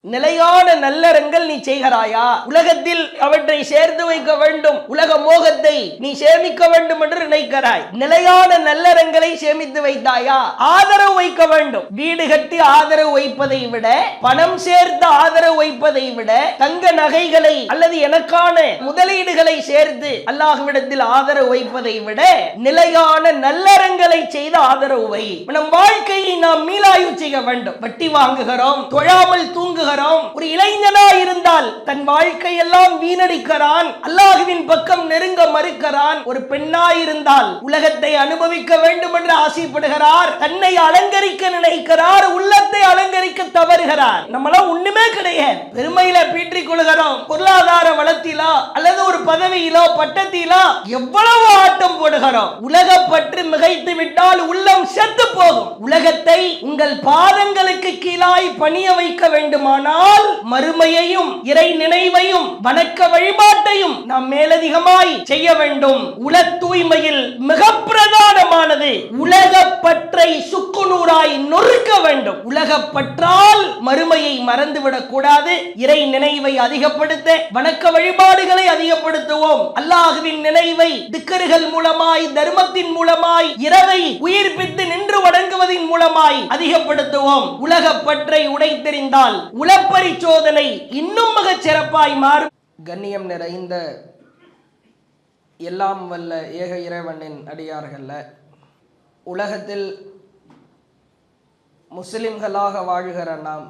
நிலையான நல்லறங்கள் நீ செய்கிறாயா? உலகத்தில் அவற்றை சேர்த்து வைக்க வேண்டும், உலக மோகத்தை நீ சேமிக்க வேண்டும் என்று நினைக்கிறாய். நிலையான நல்லறங்களை சேமித்து வைத்தாயா? ஆதரவு வைக்க வேண்டும். வீடு கட்டி ஆதரவு வைப்பதை விட, பணம் சேர்த்து ஆதரவு வைப்பதை விட, தங்க நகைகளை அல்லது எனக்கான முதலீடுகளை சேர்த்து அல்லாஹ்விடத்தில் ஆதரவு வைப்பதை விட நிலையான நல்லறங்களை செய்த ஆதரவு வை. நம் வாழ்க்கையை நாம் மீளாய்வு செய்ய வேண்டும். வட்டி வாங்குகிறோம், தொழாமல் தூங்குகிறோம். ஒரு இளைஞனா இருந்தால் தன் வாழ்க்கை எல்லாம் வீணடிக்கிறான், அல்லாஹ்வின் பக்கம் நெருங்க மறுக்கிறான். ஒரு பெண்ணாய் இருந்தால் உலகத்தை அனுபவிக்க வேண்டும் என்று ஆசைப்படுகிறார், தன்னை அலங்கரிக்க நினைக்கிறார், உள்ளத்தை அலங்கரிக்க தவறுகிறார். நம்மளாம் ஒண்ணுமே கிடையாது. பெருமையில பீற்றிக் கொள்கிறோம். பொருளாதார வளத்திலோ அல்லது ஒரு பதவியிலோ பட்டத்திலோ எவ்வளவு ஆட்டம் போடுகிறோம். உலக பற்று மிகைத்து விட்டால் உள்ளம் செத்து போகும். உலகத்தை உங்கள் பாதங்களுக்கு கீழாய் பணிய வைக்க வேண்டுமானால் மறுமையையும் இறை நினைவையும் வணக்க வழிபாட்டையும் நாம் மேலதிகமாய் செய்ய வேண்டும். உல தூய்மையில் மிக பிரதானமானது உலக பற்றை சுக்குநூறாய் நொறுக்க வேண்டும். உலக பற்றால் மறுமையை மறந்துவிடக் கூடாது. இறை நினைவை அதிகப்படுத்த, வணக்க வழிபாடுகளை அதிகப்படுத்துவோம். அல்லாஹ்வின் நினைவை திக்ருகள் மூலமாய், தர்மத்தின் மூலமாய், இரவை உயிர்ப்பித்து நின்று வணங்குவதின் மூலமாய் அதிகப்படுத்துவோம். உலக பற்றை உடைத்தெறிந்தால் உளப்பரிசோதனை இன்னும் மிக சிறப்பாய் மாறும். கண்ணியம் நிறைந்த எல்லாம் வல்ல ஏக இறைவனின் அடியார்கள்ல, உலகத்தில் முஸ்லிம்களாக வாழ்கிற நாம்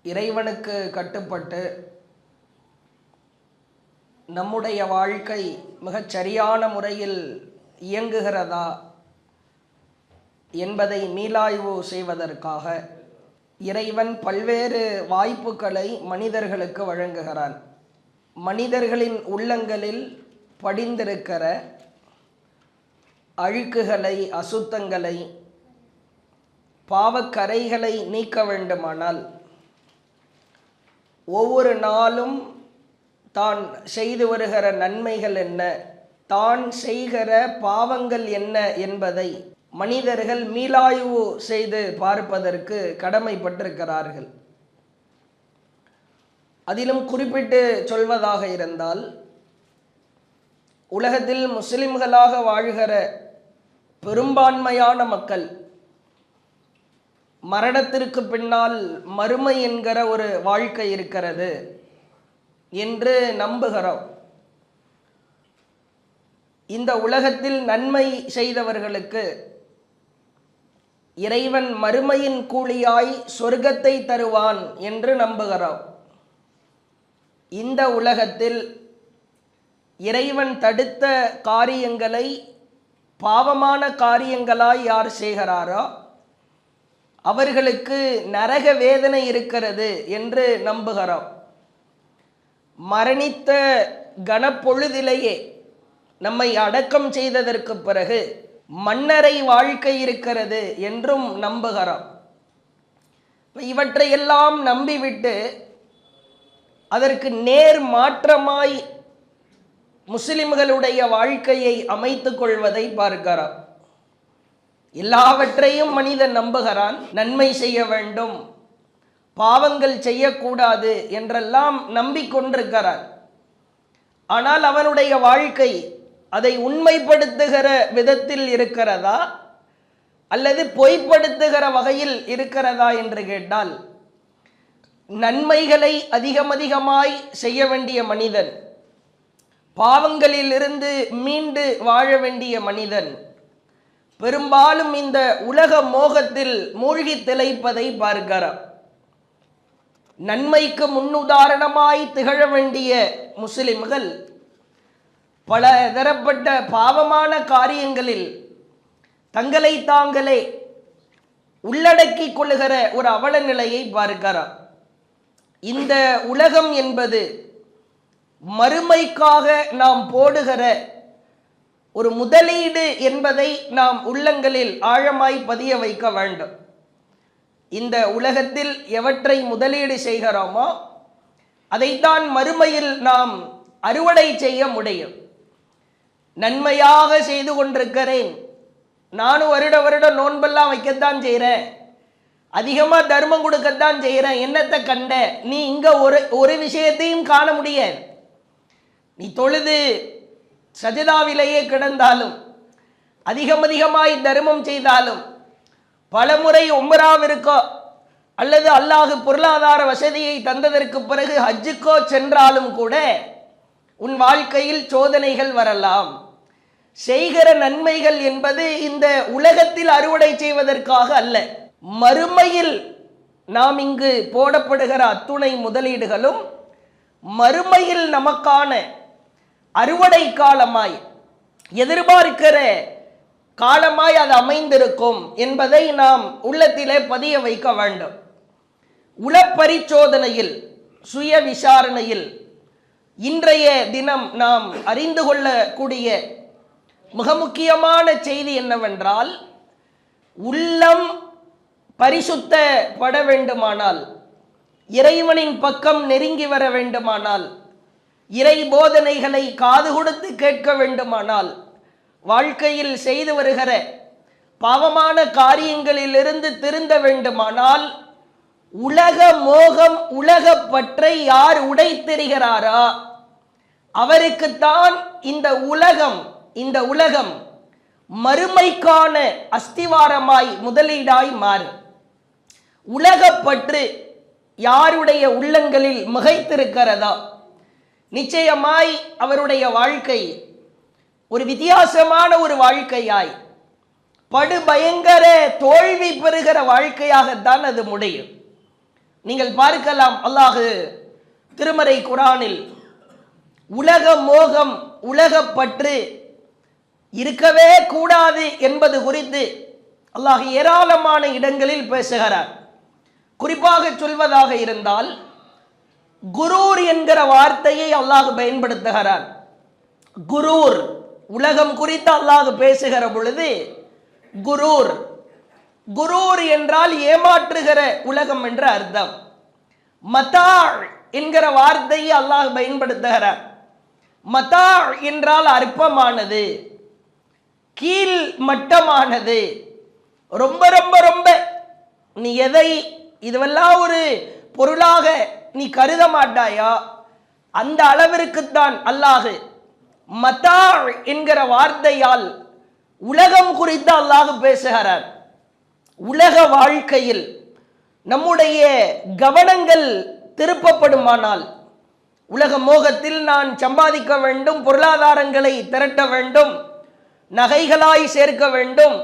இறைவனுக்கு கட்டுப்பட்டு நம்முடைய வாழ்க்கை மிகச் சரியான முறையில் இயங்குகிறதா என்பதை மீளாய்வு செய்வதற்காக இறைவன் பல்வேறு வாய்ப்புகளை மனிதர்களுக்கு வழங்குகிறான். மனிதர்களின் உள்ளங்களில் படிந்திருக்கிற அழுக்குகளை, அசுத்தங்களை, பாவக்கரைகளை நீக்க வேண்டுமானால் ஒவ்வொரு நாளும் தான் செய்து வருகிற நன்மைகள் என்ன, தான் செய்கிற பாவங்கள் என்ன என்பதை மனிதர்கள் மீளாய்வு செய்து பார்ப்பதற்கு கடமைப்பட்டிருக்கிறார்கள். அதிலும் குறிப்பிட்டு சொல்வதாக இருந்தால், உலகத்தில் முஸ்லிம்களாக வாழ்கிற பெரும்பான்மையான மக்கள் மரணத்திற்கு பின்னால் மறுமை என்கிற ஒரு வாழ்க்கை இருக்கிறது என்று நம்புகிறோம். இந்த உலகத்தில் நன்மை செய்தவர்களுக்கு இறைவன் மறுமையின் கூலியாய் சொர்க்கத்தை தருவான் என்று நம்புகிறோம். இந்த உலகத்தில் இறைவன் தடுத்த காரியங்களை பாவமான காரியங்களாய் யார் செய்கிறாரோ அவர்களுக்கு நரக வேதனை இருக்கிறது என்று நம்புகிறோம். மரணித்த கனப்பொழுதிலேயே நம்மை அடக்கம் செய்ததற்கு பிறகு மன்னரை வாழ்க்கை இருக்கிறது என்றும் நம்புகிறோம். இவற்றையெல்லாம் நம்பிவிட்டு அதற்கு நேர் மாற்றமாய் முஸ்லிம்களுடைய வாழ்க்கையை அமைத்துக் கொள்வதை பார்க்கிறோம். எல்லாவற்றையும் மனிதன் நம்புகிறான். நன்மை செய்ய வேண்டும், பாவங்கள் செய்யக்கூடாது என்றெல்லாம் நம்பிக்கொண்டிருக்கிறான். ஆனால் அவனுடைய வாழ்க்கை அதை உண்மைப்படுத்துகிற விதத்தில் இருக்கிறதா அல்லது பொய்ப்படுத்துகிற வகையில் இருக்கிறதா என்று கேட்டால், நன்மைகளை அதிகமாய் செய்ய வேண்டிய மனிதன், பாவங்களில் இருந்து மீண்டு வாழ வேண்டிய மனிதன் பெரும்பாலும் இந்த உலக மோகத்தில் மூழ்கி திளைப்பதை பார்க்கிறார். நன்மைக்கு முன்னுதாரணமாய் திகழ வேண்டிய முஸ்லிம்கள் பல தரப்பட்ட பாவமான காரியங்களில் தங்களை தாங்களே உள்ளடக்கி கொள்ளுகிற ஒரு அவல நிலையை பார்க்கிறார். இந்த உலகம் என்பது மறுமைக்காக நாம் போடுகிற ஒரு முதலீடு என்பதை நாம் உள்ளங்களில் ஆழமாய் பதிய வைக்க வேண்டும். இந்த உலகத்தில் எவற்றை முதலீடு செய்கிறோமோ அதைத்தான் மறுமையில் நாம் அறுவடை செய்ய முடியும். நன்மையாக செய்து கொண்டிருக்கிறேன், நானும் வருட நோன்பெல்லாம் வைக்கத்தான் செய்கிறேன், அதிகமா தர்மம் கொடுக்கத்தான் செய்யறேன், என்னத்தை கண்ட? நீ இங்க ஒரு விஷயத்தையும் காண முடியாது. நீ தொழுது சஜிதாவிலேயே கிடந்தாலும், அதிகமாய் தர்மம் செய்தாலும், பலமுறை உம்ராவிற்கோ அல்லது அல்லாஹ் பொருளாதார வசதியை தந்ததற்கு பிறகு ஹஜ்ஜுக்கோ சென்றாலும் கூட உன் வாழ்க்கையில் சோதனைகள் வரலாம். செய்கிற நன்மைகள் என்பது இந்த உலகத்தில் அறுவடை செய்வதற்காக அல்ல, மறுமையில் நாம் இங்கு போடப்படுகிற அத்துணை முதலீடுகளும் மறுமையில் நமக்கான அறுவடை காலமாய் எதிர்பார்க்கிற காலமாய் அது அமைந்திருக்கும் என்பதை நாம் உள்ளத்திலே பதிய வைக்க வேண்டும். உளப்பரிசோதனையில், சுய விசாரணையில் இன்றைய தினம் நாம் அறிந்து கொள்ளக்கூடிய மிக முக்கியமான செய்தி என்னவென்றால், உள்ளம் பரிசுத்தப்பட வேண்டுமானால், இறைவனின் பக்கம் நெருங்கி வர வேண்டுமானால், இறை போதனைகளை காது கொடுத்து கேட்க வேண்டுமானால், வாழ்க்கையில் செய்து வருகிற பாவமான காரியங்களிலிருந்து திருந்த வேண்டுமானால், உலக மோகம் உலக பற்றை யார் உடைத்தெறிகிறாரோ அவருக்குத்தான் இந்த உலகம் மறுமைக்கான அஸ்திவாரமாய் முதலீடாய் மாறும். உலகப்பற்று யாருடைய உள்ளங்களில் மிகைத்திருக்கிறதோ நிச்சயமாய் அவருடைய வாழ்க்கை ஒரு வித்தியாசமான ஒரு வாழ்க்கையாய், படுபயங்கர தோல்வி பெறுகிற வாழ்க்கையாகத்தான் அது முடியும். நீங்கள் பார்க்கலாம், அல்லாஹ் திருமறை குர்ஆனில் உலக மோகம் உலகப்பற்று இருக்கவே கூடாது என்பது குறித்து அல்லாஹ் ஏராளமான இடங்களில் பேசுகிறார். குறிப்பாக சொல்வதாக இருந்தால், குரூர் என்கிற வார்த்தையை அல்லாஹ் பயன்படுத்துகிறார். குரூர், உலகம் குறித்து அல்லாஹ் பேசுகிற பொழுது குரூர், குரூர் என்றால் ஏமாற்றுகிற உலகம் என்ற அர்த்தம். மதா என்கிற வார்த்தையை அல்லாஹ் பயன்படுத்துகிறார். மதா என்றால் அற்பமானது, கீழ் மட்டமானது, ரொம்ப ரொம்ப ரொம்ப நீ எதை இதுவெல்லாம் ஒரு பொருளாக நீ கருத மாட்டாயா, அந்த அளவிற்குத்தான் அல்லாஹ் மதா என்கிற வார்த்தையால் உலகம் குறித்து அல்லாஹ் பேசுகிறார். உலக வாழ்க்கையில் நம்முடைய கவனங்கள் திருப்பப்படுமானால், உலக மோகத்தில் நான் சம்பாதிக்க வேண்டும், பொருளாதாரங்களை திரட்ட வேண்டும், நகைகளாய் சேர்க்க வேண்டும்,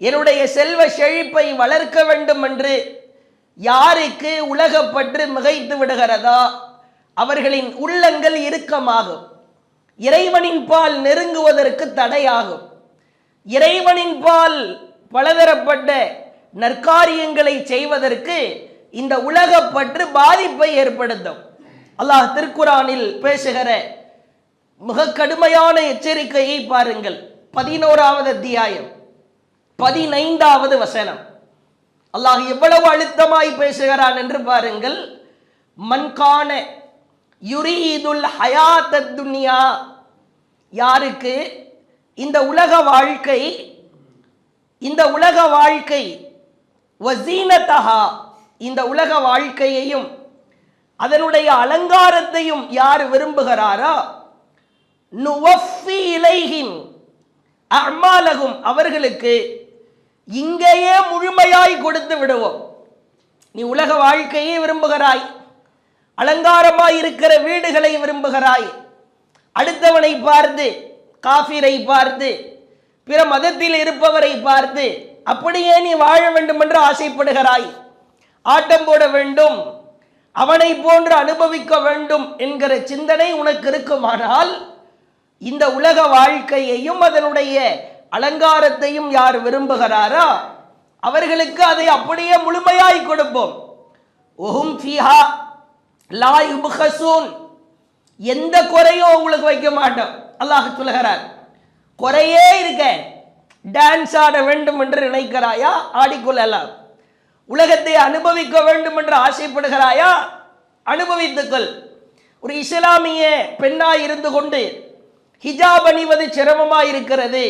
என்னுடைய செல்வ செழிப்பை வளர்க்க வேண்டும் என்று யாருக்கு உலகப்பற்று மிகைத்து விடுகிறதா அவர்களின் உள்ளங்கள் இறுக்கமாகும். இறைவனின் பால் நெருங்குவதற்கு தடையாகும். இறைவனின் பால் பலதரப்பட்ட நற்காரியங்களை செய்வதற்கு இந்த உலகப்பற்று பாதிப்பை ஏற்படுத்தும். அல்லாஹ் திருக்குர்ஆனில் பேசுகிற மிக கடுமையான எச்சரிக்கையை பாருங்கள். 11வது அத்தியாயம் 15வது வசனம். அல்லாஹ் எவ்வளவு அழுத்தமாய் பேசுகிறான் என்று பாருங்கள். மன்கான யுரீதுல் ஹயாத்தத் துன்யா, யாருக்கு இந்த உலக வாழ்க்கை வஸீனத்தஹா, இந்த உலக வாழ்க்கையையும் அதனுடைய அலங்காரத்தையும் யார் விரும்புகிறாரோ, நுவஃபி இலைஹிம் அஅமாலஹும், அவர்களுக்கு இங்கேயே முழுமையாய் கொடுத்து விடுவோம். நீ உலக வாழ்க்கையை விரும்புகிறாய், அலங்காரமாய் இருக்கிற வீடுகளை விரும்புகிறாய், அடுத்தவனை பார்த்து, காஃபிரை பார்த்து, பிற மதத்தில் இருப்பவரை பார்த்து அப்படியே நீ வாழ வேண்டும் என்று ஆசைப்படுகிறாய், ஆட்டம் போட வேண்டும், அவனை போன்று அனுபவிக்க வேண்டும் என்கிற சிந்தனை உனக்கு இருக்குமானால், இந்த உலக வாழ்க்கையையும் அதனுடைய அலங்காரத்தையும் யார் விரும்புகிறாரோ அவர்களுக்கு அதை அப்படியே முழுமையாய் கொடுப்போம். ஒஹும் ஃபீஹா லா யுப்கஸூன், எந்த குறையும் உங்களுக்கு வைக்க மாட்டோம். அல்லாஹ் சொல்கிறார், குறையே இருக்க, டான்ஸ் ஆட வேண்டும் என்று நினைக்கிறாயா, ஆடிக்கொள்ளலாம். உலகத்தை அனுபவிக்க வேண்டும் என்று ஆசைப்படுகிறாயா, அனுபவித்துக்கள். ஒரு இஸ்லாமிய பெண்ணாய் இருந்து கொண்டு ஹிஜாப் அணிவது சிரமமாய் இருக்கிறது,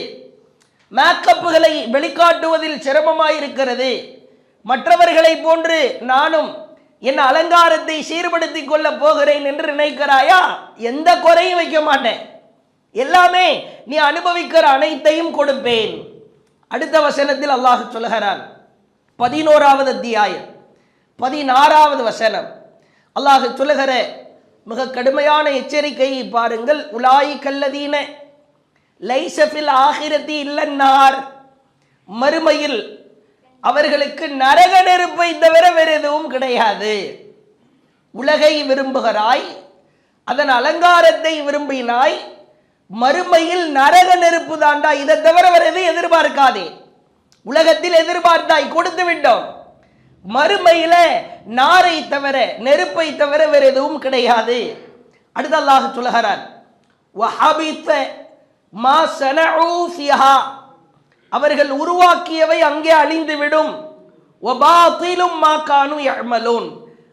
மேக்கப்புகளை வெளிக்காட்டுவதில் சிரமமாய் இருக்கிறது, மற்றவர்களை போன்று நானும் என் அலங்காரத்தை சீர்படுத்திக் கொள்ள போகிறேன் என்று நினைக்கிறாயா? எந்த குறையும் வைக்க மாட்டேன், எல்லாமே நீ அனுபவிக்கிற அனைத்தையும் கொடுப்பேன். அடுத்த வசனத்தில் அல்லாஹ் சொல்கிறான், 11வது அத்தியாயம் 16வது வசனம். அல்லாஹ் சொல்லுகிற மிக கடுமையான எச்சரிக்கையை பாருங்கள். உலாயி கல்லதீன லைசஃபில் ஆகிரத்தி இல்லன்னார், மறுமையில் அவர்களுக்கு நரக நெருப்பை தவிர வேறு எதுவும் கிடையாது. உலகை விரும்புகிறாய், அதன் அலங்காரத்தை விரும்பினாய், மறுமையில் நரக நெருப்பு தாண்டா, இதை தவிர வேறு எதுவும் எதிர்பார்க்காதே. உலகத்தில் எதிர்பார்த்தாய், கொடுத்து விட்டோம். மறுமையில நாரை தவிர, நெருப்பை தவிர வேறு எதுவும் கிடையாது. அடுத்த அல்லாஹ் சொல்கிறான், வஹபித மா ஸனஊ ஃபிஹா, அவர்கள் உருவாக்கியவை அங்கே அழிந்துவிடும். வபாத்திலும் மா கானூ யஅமலூன்,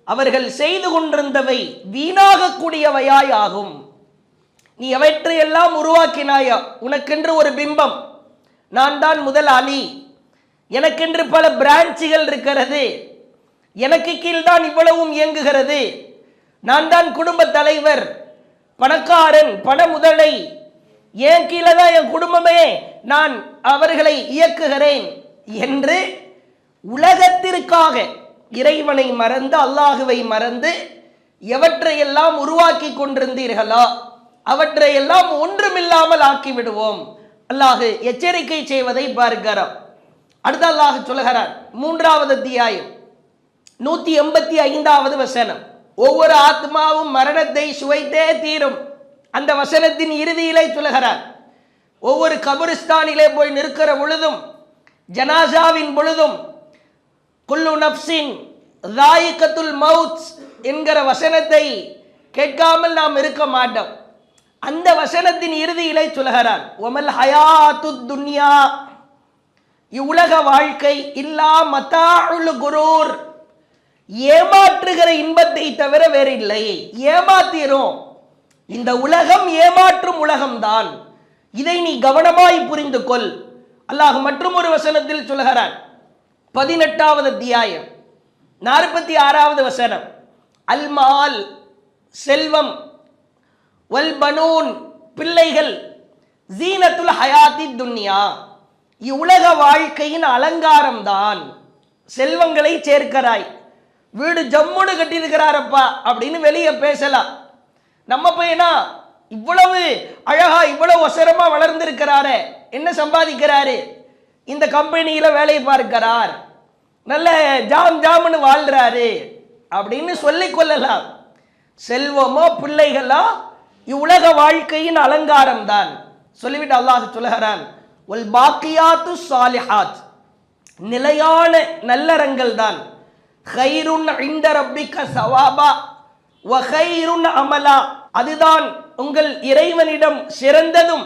அவர்கள் செய்து கொண்டிருந்தவை வீணாகக்கூடியவையாய் ஆகும். நீ எவற்றையெல்லாம் உருவாக்கினாயா? உனக்கென்று ஒரு பிம்பம், நான் தான் முதல் அலி, எனக்கென்று பல பிரான்ச்சுகள் இருக்கிறது, எனக்கு கீழ்தான் இவ்வளவும் இயங்குகிறது, நான் தான் குடும்ப தலைவர், பணக்காரன், பண முதலை, என் கீழே தான் என் குடும்பமே, நான் அவர்களை இயக்குகிறேன் என்று உலகத்திற்காக இறைவனை மறந்து, அல்லாஹுவை மறந்து எவற்றையெல்லாம் உருவாக்கி கொண்டிருந்தீர்களோ அவற்றையெல்லாம் ஒன்றுமில்லாமல் ஆக்கிவிடுவோம். அல்லாஹ் எச்சரிக்கை செய்வதை பார்க்கிறோம். அடுத்த அல்லாஹ் சொல்லுகிறார், 3வது அத்தியாயம் 185வது வசனம். ஒவ்வொரு ஆத்மாவும் மரணத்தை சுவைத்தே தீரும். அந்த வசனத்தின் இறுதியிலே சொல்லுகிறார், ஒவ்வொரு கபரிஸ்தானிலே போய் நிற்கிற பொழுதும், ஜனாசாவின் பொழுதும், குல்லு நப்சின் தாயிகத்துல் மவுத் என்கிற வசனத்தை கேட்காமல் நாம் இருக்க மாட்டோம். அந்த வசனத்தின் இறுதியிலே சொல்லுகிறார், ஒமல் ஹயாத்துத் துன்யா, இவ்வுலக வாழ்க்கை இல்லா மத்தாஉல் குரூர், ஏமாற்றுகிற இன்பத்தை தவிர வேறில்லை. ஏமாத்திரும், இந்த உலகம் ஏமாற்றும் உலகம்தான், இதை நீ கவனமாய் புரிந்து கொள். அல்லாஹ் மற்றும் ஒரு வசனத்தில் சொல்கிறான், 18வது அத்தியாயம் 46வது வசனம். அல்மால், செல்வம், வல் பனூன், பிள்ளைகள், ஜீனத்துல் ஹயாத்தி துன்யா, இவ்வுலக வாழ்க்கையின் அலங்காரம் தான். செல்வங்களை சேர்க்கிறாய், வீடு ஜம்முன்னு கட்டியிருக்கிறாரப்பா அப்படின்னு வெளியே பேசலாம். நம்ம பையனா இவ்வளவு அழகா இவ்வளவு ஒசரமா வளர்ந்திருக்கிறாரு, என்ன சம்பாதிக்கிறாரு, இந்த கம்பெனியில வேலை பார்க்கிறார், நல்ல ஜாம் ஜாம்னு வாழ்றாரு அப்படின்னு சொல்லிக் கொள்ளலாம். செல்வமோ பிள்ளைகளோ இவ்வுலக வாழ்க்கையின் அலங்காரம் தான். சொல்லிவிட்டு அல்லாஹ் சொல்லுகிறான், வல் பாக்கியாத்து சாலிஹாத், நிலையான நல்லறங்கள் தான். கைருன் இன்த ரப்பிக சவாபா வ கைருன் அமலா, அதுதான் உங்கள் இறைவனிடம் சிறந்ததும்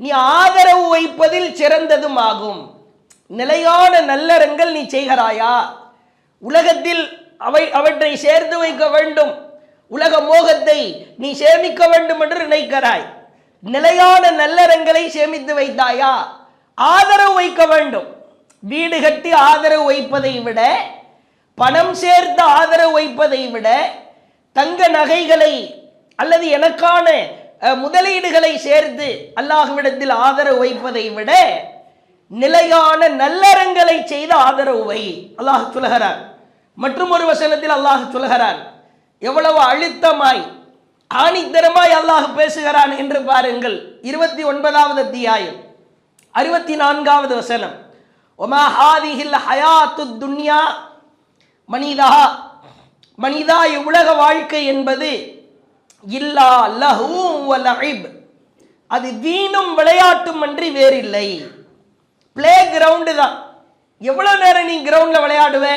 நீ ஆதரவு வைப்பதில் சிறந்ததும் ஆகும். நிலையான நல்லறங்கள் நீ செய்கிறாயா? உலகத்தில் அவற்றை சேர்த்து வைக்க வேண்டும், உலக மோகத்தை நீ சேமிக்க வேண்டும் என்று நினைக்கிறாய். நிலையான நல்லறங்களை சேமித்து வைத்தாயா? ஆதரவு வைக்க வேண்டும். வீடு கட்டி ஆதரவு வைப்பதை விட, பணம் சேர்த்து ஆதரவு வைப்பதை விட, தங்க நகைகளை அல்லது எனக்கான முதலீடுகளை சேர்த்து அல்லாஹ்விடத்தில் ஆதரவு வைப்பதை விட நிலையான நல்லறங்களை செய்து ஆதரவு வை. அல்லாஹ் சொல்லுகிறான். மற்றும் ஒரு வசனத்தில் அல்லாஹ் சொல்லுகிறான், எவ்வளவு அழுத்தமாய் ஆணித்தரமாய் அல்லாஹ் பேசுகிறான் என்று பாருங்கள். 29வது அத்தியாயம் 64வது வசனம். ஒமா ஹாதிஹில் ஹயாத்துத் துன்யா, மனிதா, மனிதா, இவ்வுலக வாழ்க்கை என்பது இல்லா லஹூ வ லஇப், அது வீணும் விளையாட்டும் அன்றி வேறில்லை. பிளே கிரவுண்டு தான். எவ்வளவு நேரம் நீ கிரவுண்ட்ல விளையாடுவே?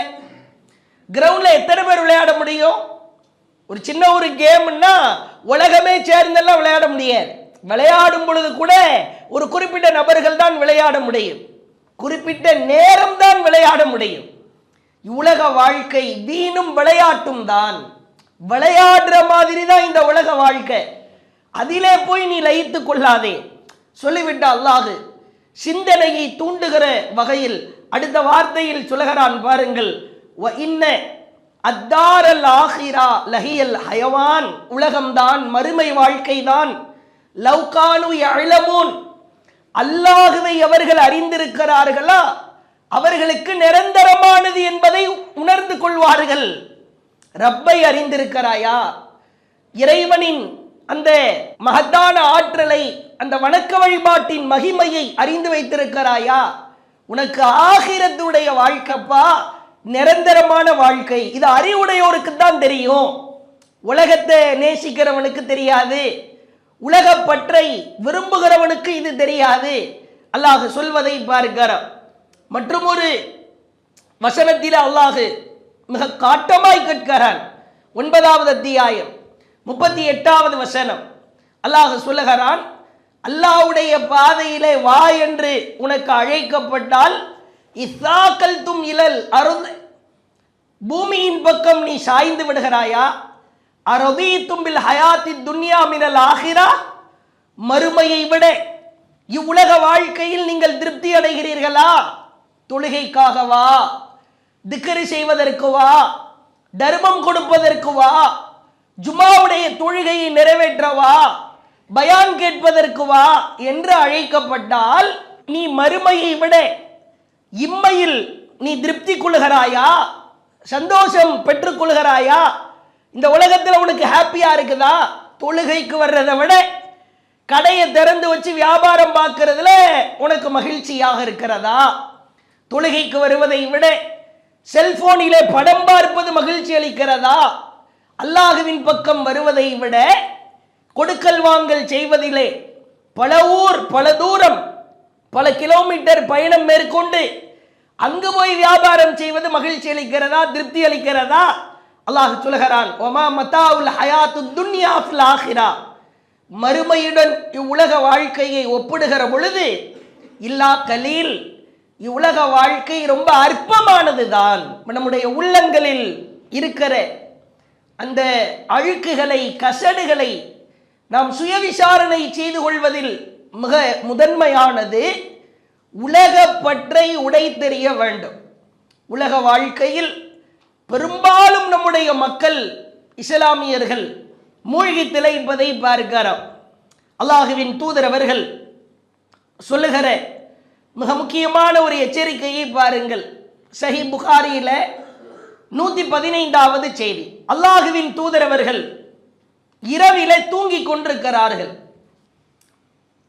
கிரவுண்ட்ல எத்தனை பேர் விளையாட முடியும்? ஒரு சின்ன ஒரு கேம்னா உலகமே சேர்ந்தெல்லாம் விளையாட முடியாது. விளையாடும் பொழுது கூட ஒரு குறிப்பிட்ட நபர்கள் தான் விளையாட முடியும், குறிப்பிட்ட நேரம் தான் விளையாட முடியும். உலக வாழ்க்கை வீணும் விளையாட்டும் தான். விளையாடுற மாதிரி தான் இந்த உலக வாழ்க்கை, அதிலே போய் நீ லயித்துக் கொள்ளாதே. சொல்லிவிட்ட அல்லாஹ் சிந்தனையை தூண்டுகிற வகையில் அடுத்த வார்த்தையில் சொல்கிறான் பாருங்கள், வ இன்ன அத்தாரல் ஆஹிரா லஹியல் ஹயவான், உலகம்தான், மறுமை வாழ்க்கைதான், லவ்கானு யஅலமூன், அல்லாஹுவை அவர்கள் அறிந்திருக்கிறார்களா அவர்களுக்கு நிரந்தரமானது என்பதை உணர்ந்து கொள்வார்கள். ரப்பை அறிந்திருக்கிறாயா, இறைவனின் அந்த மகத்தான ஆற்றலை, அந்த வணக்க வழிபாட்டின் மகிமையை அறிந்து வைத்திருக்கிறாயா, உனக்கு ஆகிரத்துடைய வாழ்க்கைப்பா நிரந்தரமான வாழ்க்கை. இது அறிவுடையோருக்கு தான் தெரியும், உலகத்தை நேசிக்கிறவனுக்கு தெரியாது, உலக பற்றை விரும்புகிறவனுக்கு இது தெரியாது. அல்லாஹ் சொல்வதை பார்க்கிறார். மற்றும் ஒரு வசனத்தில் அல்லாஹ் மிக காட்டமாய் கேட்கிறான். 9வது அத்தியாயம் 38வது வசனம் அல்லாஹ் சொல்லுகிறான், அல்லாஹ்வுடைய பாதையிலே வா என்று உனக்கு அழைக்கப்பட்டால் இஸ்ஸாக்கல்தும் இலல் அருள், பூமியின் பக்கம் நீ சாய்ந்து விடுகிறாயா, அரதீதும் பில் ஹயாத்தி துன்யா மினல் ஆகிரா, மறுமையை விட இவ்வுலக வாழ்க்கையில் நீங்கள் திருப்தி அடைகிறீர்களா, தொழுகைக்காகவா, திக்ரு செய்வதற்குவா, தர்மம் கொடுப்பதற்குவா, ஜுமாவுடைய தொழுகையை நிறைவேற்றவா, பயான் கேட்பதற்குவா என்று அழைக்கப்பட்டால் நீ மறுமையை விட இம்மையில் நீ திருப்தி கொள்கிறாயா, சந்தோஷம் பெற்றுக் கொள்கிறாயா, இந்த உலகத்தில் உனக்கு ஹாப்பியா இருக்குதா, தொழுகைக்கு வர்றதை விட கடையை திறந்து வச்சு வியாபாரம் பார்க்கறதுல உனக்கு மகிழ்ச்சியாக இருக்கிறதா, தொழுகைக்கு வருவதை விட செல்போனிலே படம் பார்ப்பது மகிழ்ச்சி அளிக்கிறதா, அல்லாஹுவின் பக்கம் வருவதை விட கொடுக்கல் வாங்கல் செய்வதிலே பல ஊர் பல தூரம் பல கிலோமீட்டர் பயணம் மேற்கொண்டு அங்கு போய் வியாபாரம் செய்வது மகிழ்ச்சி அளிக்கிறதா, திருப்தி அளிக்கிறதா? அல்லாஹ் சொல்கிறான், ஒமா மத்தாவுல் ஹயாத்து துன்யா ஃபில் ஆகிரா, மறுமையுடன் இவ்வுலக வாழ்க்கையை ஒப்பிடுகிற பொழுது இல்லா கலீல், இவ்வுலக வாழ்க்கை ரொம்ப அற்பமானது தான். நம்முடைய உள்ளங்களில் இருக்கிற அந்த அழுக்குகளை, கசடுகளை நாம் சுய விசாரணை செய்து கொள்வதில் மிக முதன்மையானது உலக பற்றை உடைத்தெறிய வேண்டும். உலக வாழ்க்கையில் பெரும்பாலும் நம்முடைய மக்கள் இஸ்லாமியர்கள் மூழ்கி திளைப்பதை பார்க்கிறோம். அல்லாஹுவின் தூதர் அவர்கள் சொல்லுகிற மிக முக்கியமான ஒரு எச்சரிக்கையை பாருங்கள். சஹீஹ் புகாரியில 115வது செய்தி. அல்லாஹுவின் தூதர் அவர்கள் இரவிலே தூங்கிக் கொண்டிருக்கிறார்கள்.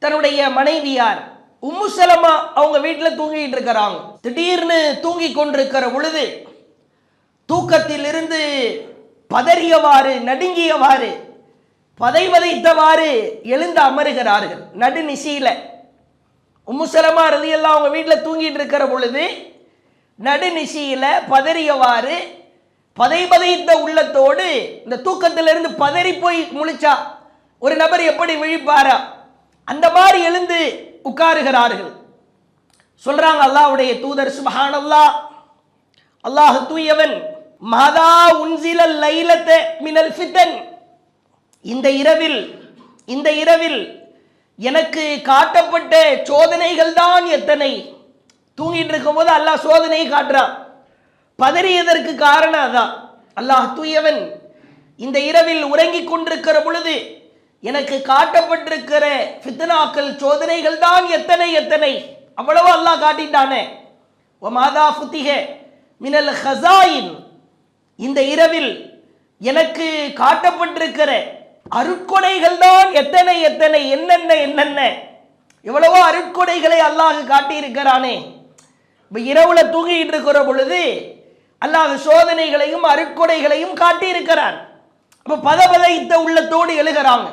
தன்னுடைய மனைவியார் உம்மு சலமா அவங்க வீட்டில் தூங்கிட்டு இருக்கிறாங்க. திடீர்னு தூங்கி கொண்டிருக்கிற பொழுது தூக்கத்தில் இருந்து பதறியவாறு, நடுங்கியவாறு, பதைவதைத்தவாறு எழுந்து அமருகிறார்கள். நடுநிசியில உம்மு சலமா ரலியல்லாஹு அவங்க வீட்டில் தூங்கிட்டு இருக்கிற பொழுது நடுநிசியில பதறியவாறு, பதைபதைத்த உள்ளத்தோடு, இந்த தூக்கத்திலிருந்து பதறி போய் முழிச்சா ஒரு நபர் எப்படி விழிப்பாரா அந்த மாதிரி எழுந்து உட்காருகிறார்கள். சொல்றாங்க அல்லாஹ்வுடைய தூதர், சுப்ஹானல்லாஹ், அல்லாஹ் தூயவன், மாதா உன்சிலல் லைலத மினல் ஃபிதன், இந்த இரவில் எனக்கு காட்டப்பட்ட சோதனைகள் தான் எத்தனை. தூங்கிட்டு இருக்கும் போது அல்லாஹ் சோதனையை காட்டுறான். பதறியதற்கு காரணம் அதான். அல்லாஹ் தூயவன், இந்த இரவில் உறங்கிக் கொண்டிருக்கிற பொழுது எனக்கு காட்டப்பட்டிருக்கிற ஃபித்னாக்கள், சோதனைகள் தான் எத்தனை. அவ்வளவு அல்லாஹ் காட்டிட்டானே. ஒ மாதா ஃபுத்திஹ மினல் ஹஸாயின், இந்த இரவில் எனக்கு காட்டப்பட்டிருக்கிற அருட்கொடைகள் தான் எத்தனை. என்னென்ன எவ்வளவோ அருட்கொடைகளை அல்லாஹ் காட்டியிருக்கிறானே. இப்போ இரவுல தூங்கிட்டு இருக்கிற பொழுது அல்லாஹ் சோதனைகளையும் அருட்கொடைகளையும் காட்டியிருக்கிறான். அப்போ பதபதைத்த உள்ளத்தோடு எழுகிறாங்க.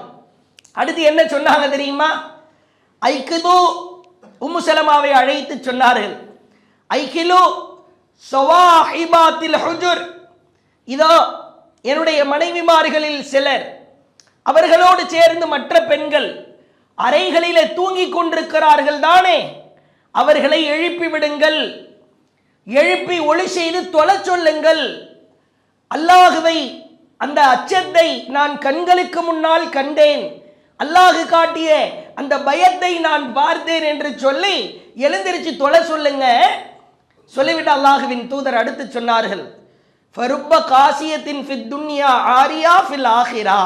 அடுத்து என்ன சொன்னாங்க தெரியுமா? ஐக்கிது, உம்மு சலமாவை அழைத்து சொன்னார்கள், ஐக்கிலு ஸவாஹிபாத்தில் ஹுஜுர், இதோ என்னுடைய மனைவிமார்களில் சிலர், அவர்களோடு சேர்ந்து மற்ற பெண்கள் அறைகளிலே தூங்கிக் கொண்டிருக்கிறார்கள் தானே, அவர்களை எழுப்பி விடுங்கள், எழுப்பி ஒளி செய்து தொலை சொல்லுங்கள். அல்லாஹுவை, அந்த அச்சத்தை நான் கண்களுக்கு முன்னால் கண்டேன், அல்லாஹு காட்டிய அந்த பயத்தை நான் பார்த்தேன் என்று சொல்லி எழுந்திருச்சு தொலை சொல்லுங்க. சொல்லிவிட்டு அல்லாஹுவின் தூதர் அடுத்து சொன்னார்கள், ஃபருப்ப காசியத்தின் ஃபித் துன்யா ஆரியா ஃபில் ஆஹிரா.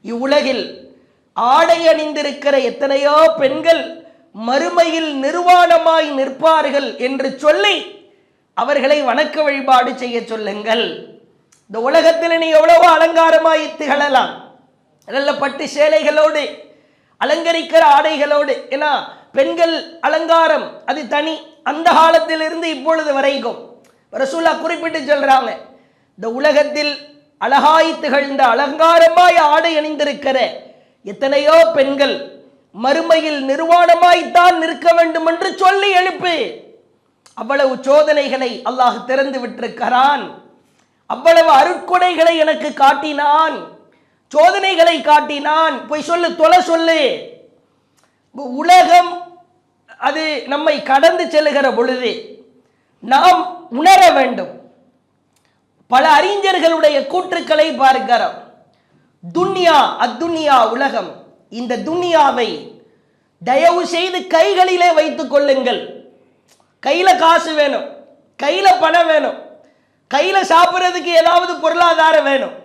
இவ்வுலகில் ஆடை அணிந்திருக்கிற எத்தனையோ பெண்கள் மறுமையில் நிர்வாணமாய் நிற்பார்கள் என்று சொல்லி அவர்களை வணக்க வழிபாடு செய்ய சொல்லுங்கள். இந்த உலகத்தில் நீ எவ்வளவோ அலங்காரமாய் திகழலாம், நல்ல பட்டு சேலைகளோடு அலங்கரிக்கிற ஆடைகளோடு. ஏன்னா பெண்கள் அலங்காரம் அது தனி, அந்த காலத்திலிருந்து இப்பொழுது வரைக்கும் ரசூலுல்லாஹ் குறிப்பிட்டு சொல்றாங்க, இந்த உலகத்தில் அழகாய் திகழ்ந்த அலங்காரமாய் ஆடை அணிந்திருக்கிற எத்தனையோ பெண்கள் மறுமையில் நிர்வாணமாய்த்தான் நிற்க வேண்டும் என்று சொல்லி எழுப்பு. அவ்வளவு சோதனைகளை அல்லாஹ் திறந்து விட்டிருக்கிறான், அவ்வளவு அருட்கொடைகளை எனக்கு காட்டினான், சோதனைகளை காட்டினான். போய் சொல்லு, தொலை சொல்லு. உலகம் அது நம்மை கடந்து செல்லுகிற பொழுது நாம் உணர வேண்டும். பல அறிஞர்களுடைய கூற்றுக்களை பார்க்கிறோம். துன்யா அத்துன்யா உலகம், இந்த துன்யாவை தயவு செய்து கைகளிலே வைத்துக் கொள்ளுங்கள். கையில காசு வேணும், கையில பணம் வேணும், கையில சாப்பிட்றதுக்கு ஏதாவது பொருளாதாரம் வேணும்.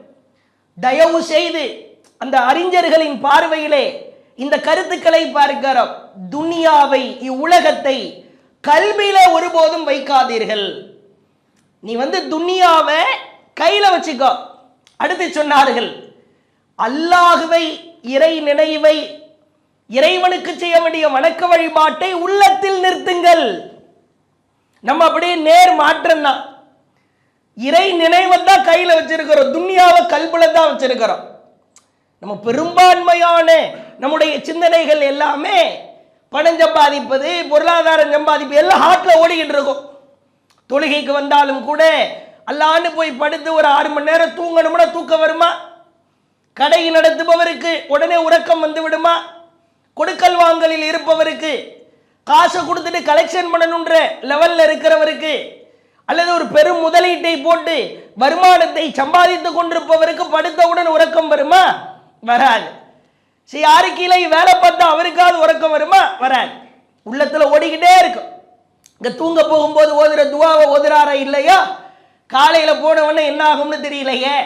தயவு செய்து அந்த அறிஞர்களின் பார்வையிலே இந்த கருத்துக்களை பார்க்கிறோம். துன்யாவை இவ்வுலகத்தை கல்வியில ஒருபோதும் வைக்காதீர்கள். நீ துன்யாவை கையில வச்சுக்கோ. அடுத்து சொன்னார்கள், அல்லாஹுவை இறை நினைவை இறைவனுக்கு செய்ய வேண்டிய வணக்க வழிபாட்டை உள்ளத்தில் நிறுத்துங்கள். நம்ம அப்படியே நேர் மாற்றம் தான். இறை நினைவை தான் கையில வச்சிருக்கிறோம், துன்யாவை கல்புல தான் வச்சிருக்கிறோம். நம்ம பெரும்பான்மையான நம்முடைய சிந்தனைகள் எல்லாமே பணம் சம்பாதிப்பது, பொருளாதாரம் சம்பாதிப்பது எல்லாம் ஹார்ட்ல ஓடிக்கிட்டு இருக்கும். தொழுகைக்கு வந்தாலும் கூட அல்லான்னு போய் படுத்து ஒரு 6 மணி நேரம் தூங்கணும்னா தூக்கம் வருமா? கடை நடத்துபவருக்கு உடனே உறக்கம் வந்து விடுமா? கொடுக்கல் வாங்கலில் இருப்பவருக்கு, காசை கொடுத்துட்டு கலெக்ஷன் பண்ணணுன்ற லெவல்ல இருக்கிறவருக்கு, அல்லது ஒரு பெரும் முதலீட்டை போட்டு வருமானத்தை சம்பாதித்துக் கொண்டிருப்பவருக்கு படுத்தவுடன் உறக்கம் வருமா? வராது. சரி, யாரு கீழே வேலை பார்த்தா அவருக்காவது உறக்கம் வருமா? வராது. உள்ளத்துல ஓடிக்கிட்டே இருக்கும். இங்க தூங்க போகும்போது ஓதுற துவாவை ஓதுறாரா இல்லையா? காலையில போனவொன்னே என்ன ஆகும்னு தெரியலையே,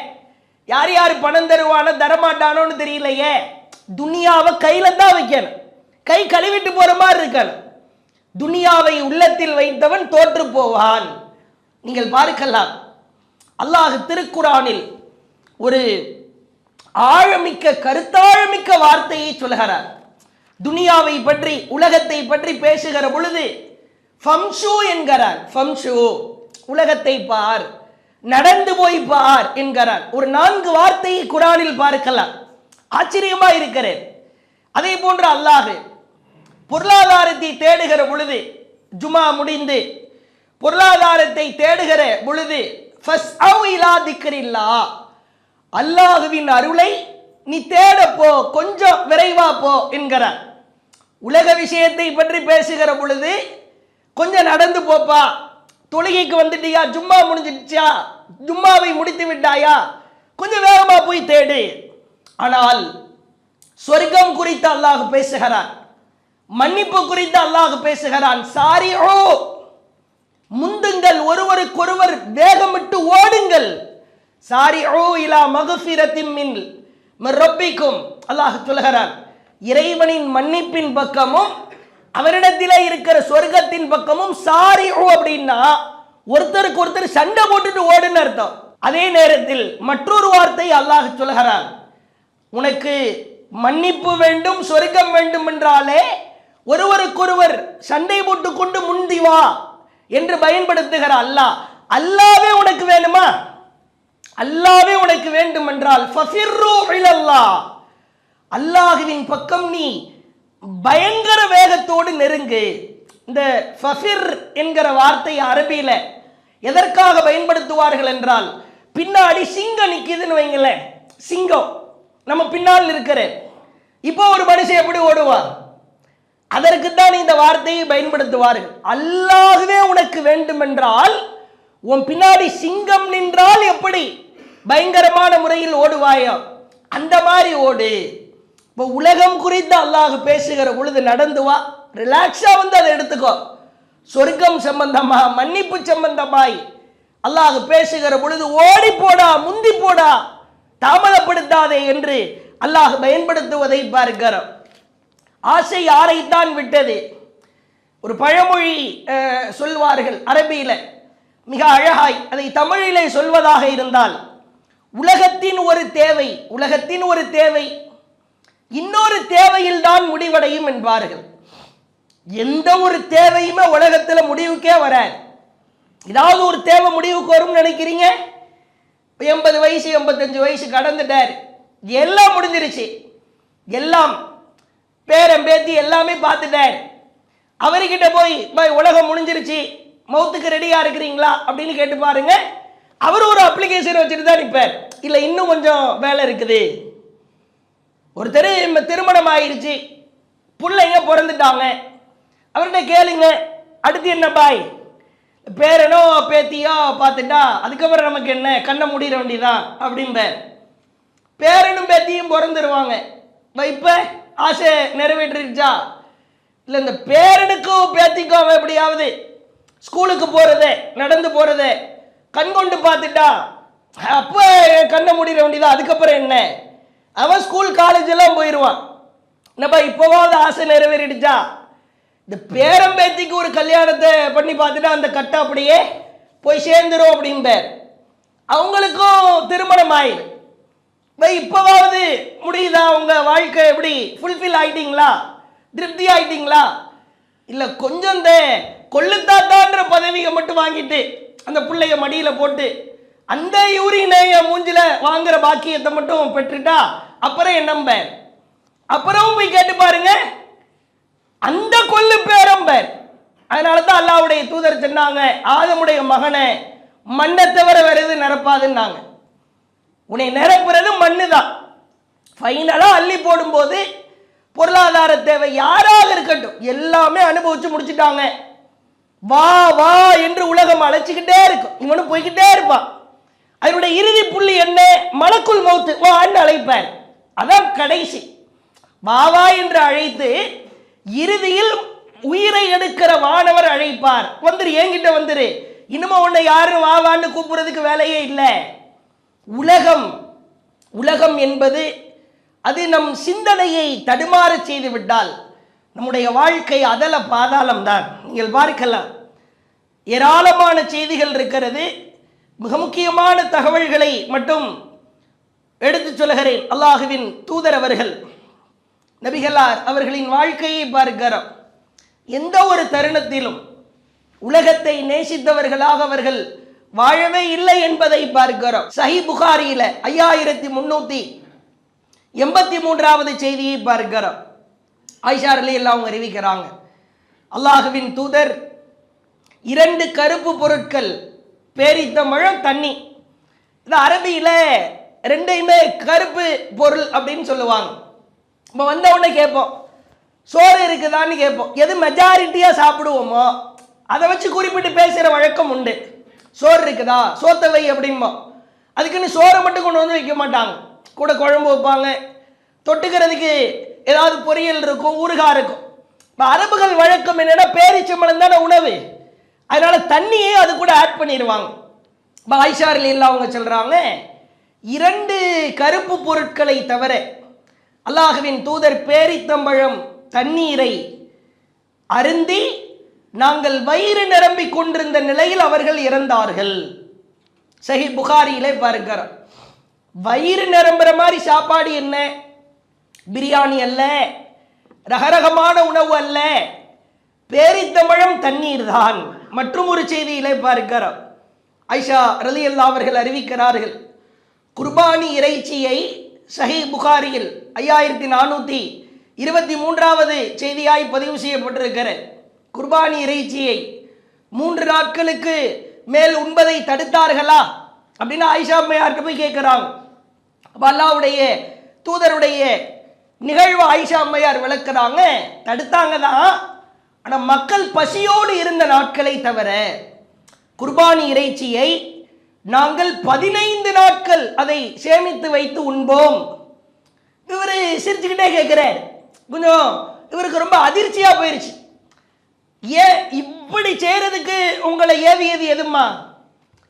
யார் யார் பணம் தருவானோ தரமாட்டானோன்னு தெரியலையே. துனியாவை கையில தான் வைக்கணும், கை கழுவிட்டு போற மாதிரி இருக்கணும். துனியாவை உள்ளத்தில் வைத்தவன் தோற்று போவான். நீங்கள் பார்க்கலாம், அல்லாஹ் திருக்குரானில் ஒரு ஆழமிக்க கருத்தாழமிக்க வார்த்தையை சொல்கிறார். துனியாவை பற்றி, உலகத்தை பற்றி பேசுகிற பொழுது ஃபம்ஷு என்கிறார். ஃபம்ஷு, உலகத்தை பார், நடந்து போய் பார் என்கிறார். ஒரு 4 வார்த்தையை குரானில் பார்க்கலாம். ஆச்சரியமா இருக்கிறேன். அதே போன்று அல்லாஹ் பொருளாதாரத்தை தேடுகிற பொழுது, ஜுமா முடிந்து பொருளாதாரத்தை தேடுகிற பொழுது அல்லாஹுவின் அருளை நீ தேட போ, கொஞ்சம் விரைவா போ என்கிறார். உலக விஷயத்தை பற்றி பேசுகிற பொழுது கொஞ்சம் நடந்து போப்பா, தொழுகைக்கு வந்துட்டியா, ஜும்மா முடிஞ்சிடுச்சா, ஜும்மாவை முடித்து விட்டாயா, கொஞ்சம் வேகமா போய் தேடு. ஆனால் சொர்க்கம் குறித்து அல்லாஹ் பேசுகிறான், மன்னிப்பு குறித்து அல்லாஹ் பேசுகிறான். சாரிஓ, முந்துங்கள், ஒருவருக்கொருவர் வேகமிட்டு ஓடுங்கள். சாரிஓ இலா மக்ஃபிரத்தின் மின் ரப்பிக்கும், அல்லாஹ் சொல்கிறான். இறைவனின் மன்னிப்பின் பக்கமும் அவரிடத்திலே இருக்கிற சொர்க்கத்தின் பக்கமும் சாரிஓ அப்படின்னா ஒருத்தருக்கு ஒருத்தர் சண்டை போட்டுட்டு ஓடுன்னு அர்த்தம். அதே நேரத்தில் மற்றொரு வார்த்தை அல்லாஹ் சொல்கிறான், உனக்கு மன்னிப்பு வேண்டும், சொர்க்கம் வேண்டும் என்றாலே ஒருவருக்கொருவர் சண்டை போட்டு கொண்டு முந்தி வா என்று பயன்படுத்துகிற அல்லாஹ். அல்லாவே உனக்கு வேணுமா? அல்லாவே உனக்கு வேண்டும் என்றால் ஃபஃபிர்ரு இலல்லாஹ், அல்லாஹ்வின் பக்கம் நீ பயங்கர வேகத்தோடு நெருங்கு. இந்த ஃபஃபிர் என்கிற வார்த்தை அரபியில எதற்காக பயன்படுத்துவார்கள் என்றால், பின்னாடி சிங்கம் நிக்குதுன்னு வைங்களேன், சிங்கம் நம்ம பின்னால் இருக்கிறேன், இப்போ ஒரு மனுஷன் எப்படி ஓடுவார், அதற்குத்தான் இந்த வார்த்தையை பயன்படுத்துவார்கள். அல்லாஹ்வே உனக்கு வேண்டும் என்றால் உன் பின்னாடி சிங்கம் நின்றால் எப்படி பயங்கரமான முறையில் ஓடுவாயோ அந்த மாதிரி ஓடு. இப்போ உலகம் குறித்து அல்லாஹ் பேசுகிற பொழுது நடந்து வா, ரிலாக்ஸா அதை எடுத்துக்கோ. சொர்க்கம் சம்பந்தமா, மன்னிப்பு சம்பந்தமாய் அல்லாஹ் பேசுகிற பொழுது ஓடி போடா, முந்தி போடா, தாமதப்படுத்தாதே என்று அல்லாஹ் பயன்படுத்துவதை பார்க்கிறோம். ஆசை யாரைத்தான் விட்டது? ஒரு பழமொழி சொல்வார்கள் அரபியில, மிக அழகாய். அதை தமிழிலே சொல்வதாக இருந்தால், உலகத்தின் ஒரு தேவை இன்னொரு தேவையில் தான் முடிவடையும் என்பார்கள். எந்த ஒரு தேவையுமே உலகத்தில் முடிவுக்கே வராது. ஏதாவது ஒரு தேவை முடிவுக்கு வரும்னு நினைக்கிறீங்க? 80 வயசு 85 வயசு கடந்துட்டார், எல்லாம் முடிஞ்சிருச்சு, எல்லாம் பேரம் பேத்தி எல்லாமே பார்த்துட்டார். அவர்கிட்ட போய் உலகம் முடிஞ்சிருச்சு, மௌத்துக்கு ரெடியா இருக்கிறீங்களா அப்படின்னு கேட்டு பாருங்க. அவர் ஒரு அப்ளிகேஷன் வச்சுட்டு தான் நிற்பார். இல்லை இன்னும் கொஞ்சம் வேலை இருக்குது. ஒருத்தர் திருமணம் ஆயிடுச்சு, பிள்ளைங்க பிறந்துட்டாங்க, அவர்கிட்ட கேளுங்க அடுத்து என்ன பாய், பேரனோ பேத்தியோ பார்த்துட்டா அதுக்கப்புறம் நமக்கு என்ன, கண்ணை மூடிட வேண்டியதான் அப்படிம்பார். பேரனும் பேத்தியும் பிறந்துருவாங்க. இப்போ ஆசை நிறைவேற்றிருச்சா? இல்லை, இந்த பேரனுக்கும் பேத்திக்கும் அவன் எப்படியாவது ஸ்கூலுக்கு போகிறதே, நடந்து போகிறதே கண் கொண்டு பார்த்துட்டா அப்போ கண்ணை மூடிட வேண்டியதான். அதுக்கப்புறம் என்ன, அவன் ஸ்கூல் காலேஜ் எல்லாம் போயிடுவான். என்னப்பா இப்போவாவது ஆசை நிறைவேறிடுச்சா? இந்த பேரம்பேத்திக்கு ஒரு கல்யாணத்தை பண்ணி பார்த்துட்டா அந்த கட்டை அப்படியே போய் சேர்ந்துரும் அப்படிம்பார். அவங்களுக்கும் திருமணம் ஆயிரு. இப்போவாவது முடியுதா? உங்க வாழ்க்கை எப்படி ஃபுல்ஃபில் ஆயிட்டீங்களா? திருப்தி ஆயிட்டீங்களா? இல்லை கொஞ்சம் இந்த கொள்ளுத்தாத்தான்ற பதவியை மட்டும் வாங்கிட்டு அந்த பிள்ளைய மடியில போட்டு அந்த யூரினைய மூஞ்சில வாங்குற பாக்கியத்தை மட்டும் பெற்றுட்டா அப்புறம் என்னம்ப? அப்புறம் போய் கேட்டு பாருங்க, அந்த கொள்ளு பேரம்பர். அதனால தான் அல்லாஹ்வுடைய தூதர் சொன்னாங்க, ஆதமுடைய மகனை மண்ணை தவிர வேற எது நிரப்பாதுன்னாங்க. உன்னை நிரப்புறது மண்ணு தான். ஃபைனலா அள்ளி போடும்போது பொருளாதார தேவை யாராக இருக்கட்டும் எல்லாமே அனுபவிச்சு முடிச்சுட்டாங்க. வா வா என்று உலகம் அழைச்சிக்கிட்டே இருக்கும், இவனும் போய்கிட்டே இருப்பான். அதனுடைய இறுதி புள்ளி என்ன? மலக்குள் மௌத்து வான்னு அழைப்பார். அதான் கடைசி. வாவா என்று அழைத்து இறுதியில் உயிரை எடுக்கிற வானவர் அழைப்பார். வந்துரு, என்கிட்ட வந்துரு, இனிமே உன்னை யாரும் வாவான்னு கூப்பிடுறதுக்கு வேலையே இல்லை. உலகம் என்பது அது நம் சிந்தனையை தடுமாற செய்து விட்டால் நம்முடைய வாழ்க்கை அதல பாதாளம் தான். நீங்கள் பார்க்கலாம், ஏராளமான செய்திகள் இருக்கிறது. மிக முக்கியமான தகவல்களை மட்டும் எடுத்து சொல்கிறேன். அல்லாஹுவின் தூதர் அவர்கள், நபிகளார் அவர்களின் வாழ்க்கையை பார்க்கிறோம். எந்த ஒரு தருணத்திலும் உலகத்தை நேசித்தவர்களாக அவர்கள் வாழவே இல்லை என்பதை பார்க்கிறோம். சஹீஹ் புகாரியில 5383வது செய்தியை பார்க்கிறோம். ஆயிஷா ரலியல்லாஹு அன்ஹா அறிவிக்கிறாங்க, அல்லாஹுவின் தூதர் 2 கருப்பு பொருட்கள், பேரித்தம்பழம், தண்ணி. இது அரபியில ரெண்டையுமே கருப்பு பொருள் அப்படின்னு சொல்லுவாங்க. இப்போ வந்த உடனே கேட்போம், சோறு இருக்குதான்னு கேட்போம். எது மெஜாரிட்டியா சாப்பிடுவோமோ அதை வச்சு குறிப்பிட்டு பேசுகிற வழக்கம் உண்டு. சோறு இருக்குதா, சோத்தை வை அப்படிம்போம். அதுக்குன்னு சோறை மட்டும் கொண்டு வந்து வைக்க மாட்டாங்க, கூட குழம்பு வைப்பாங்க, தொட்டுக்கிறதுக்கு ஏதாவது பொரியல் இருக்கும், ஊறுகாய் இருக்கும். இப்போ அரபுகள் வழக்கம் என்னன்னா பேரிச்சம்பழம் தானே உணவு, அதனால தண்ணியே அது கூட ஆட் பண்ணிடுவாங்க. இப்போ ஆயிஷா ரலியல்லாஹு அவங்க சொல்றாங்க, 2 கருப்பு பொருட்களை தவிர அல்லாஹுவின் தூதர் பேரித்தம்பழம் தண்ணீரை அருந்தி நாங்கள் வயிறு நிரம்பிக் கொண்டிருந்த நிலையில் அவர்கள் இறந்தார்கள். சஹீஹ் புகாரியிலே பார்க்கிறோம். வயிறு நிரம்புற மாதிரி சாப்பாடு என்ன? பிரியாணி அல்ல, ரகரகமான உணவு அல்ல, பேரித்தம்பழம் தண்ணீர் தான். மற்றும் ஒரு செய்தியிலே பார்க்கிறோம், ஆயிஷா ரலியல்லாஹு அவர்கள் அறிவிக்கிறார்கள், குர்பானி இறைச்சியை சஹீஹ் புகாரியில் 5423வது செய்தியாய் பதிவு செய்யப்பட்டிருக்கிற குர்பானி இறைச்சியை 3 நாட்களுக்கு மேல் உண்பதை தடுத்தார்களா அப்படின்னு ஆயிஷா அம்மையார்கிட்ட போய் கேட்கிறாங்க. அப்போ அல்லாஹ்வுடைய தூதருடைய நிகழ்வு ஆயிஷா அம்மையார் விளக்குறாங்க, தடுத்தாங்க தான், ஆனால் மக்கள் பசியோடு இருந்த நாட்களை தவிர குர்பானி இறைச்சியை நாங்கள் 15 நாட்கள் அதை சேமித்து வைத்து உண்போம். இவர் சிரிச்சுக்கிட்டே கேட்கிறார். கொஞ்சம் இவருக்கு ரொம்ப அதிர்ச்சியா போயிருச்சு. ஏன் இப்படி செய்யறதுக்கு உங்களை ஏவியது எதுமா?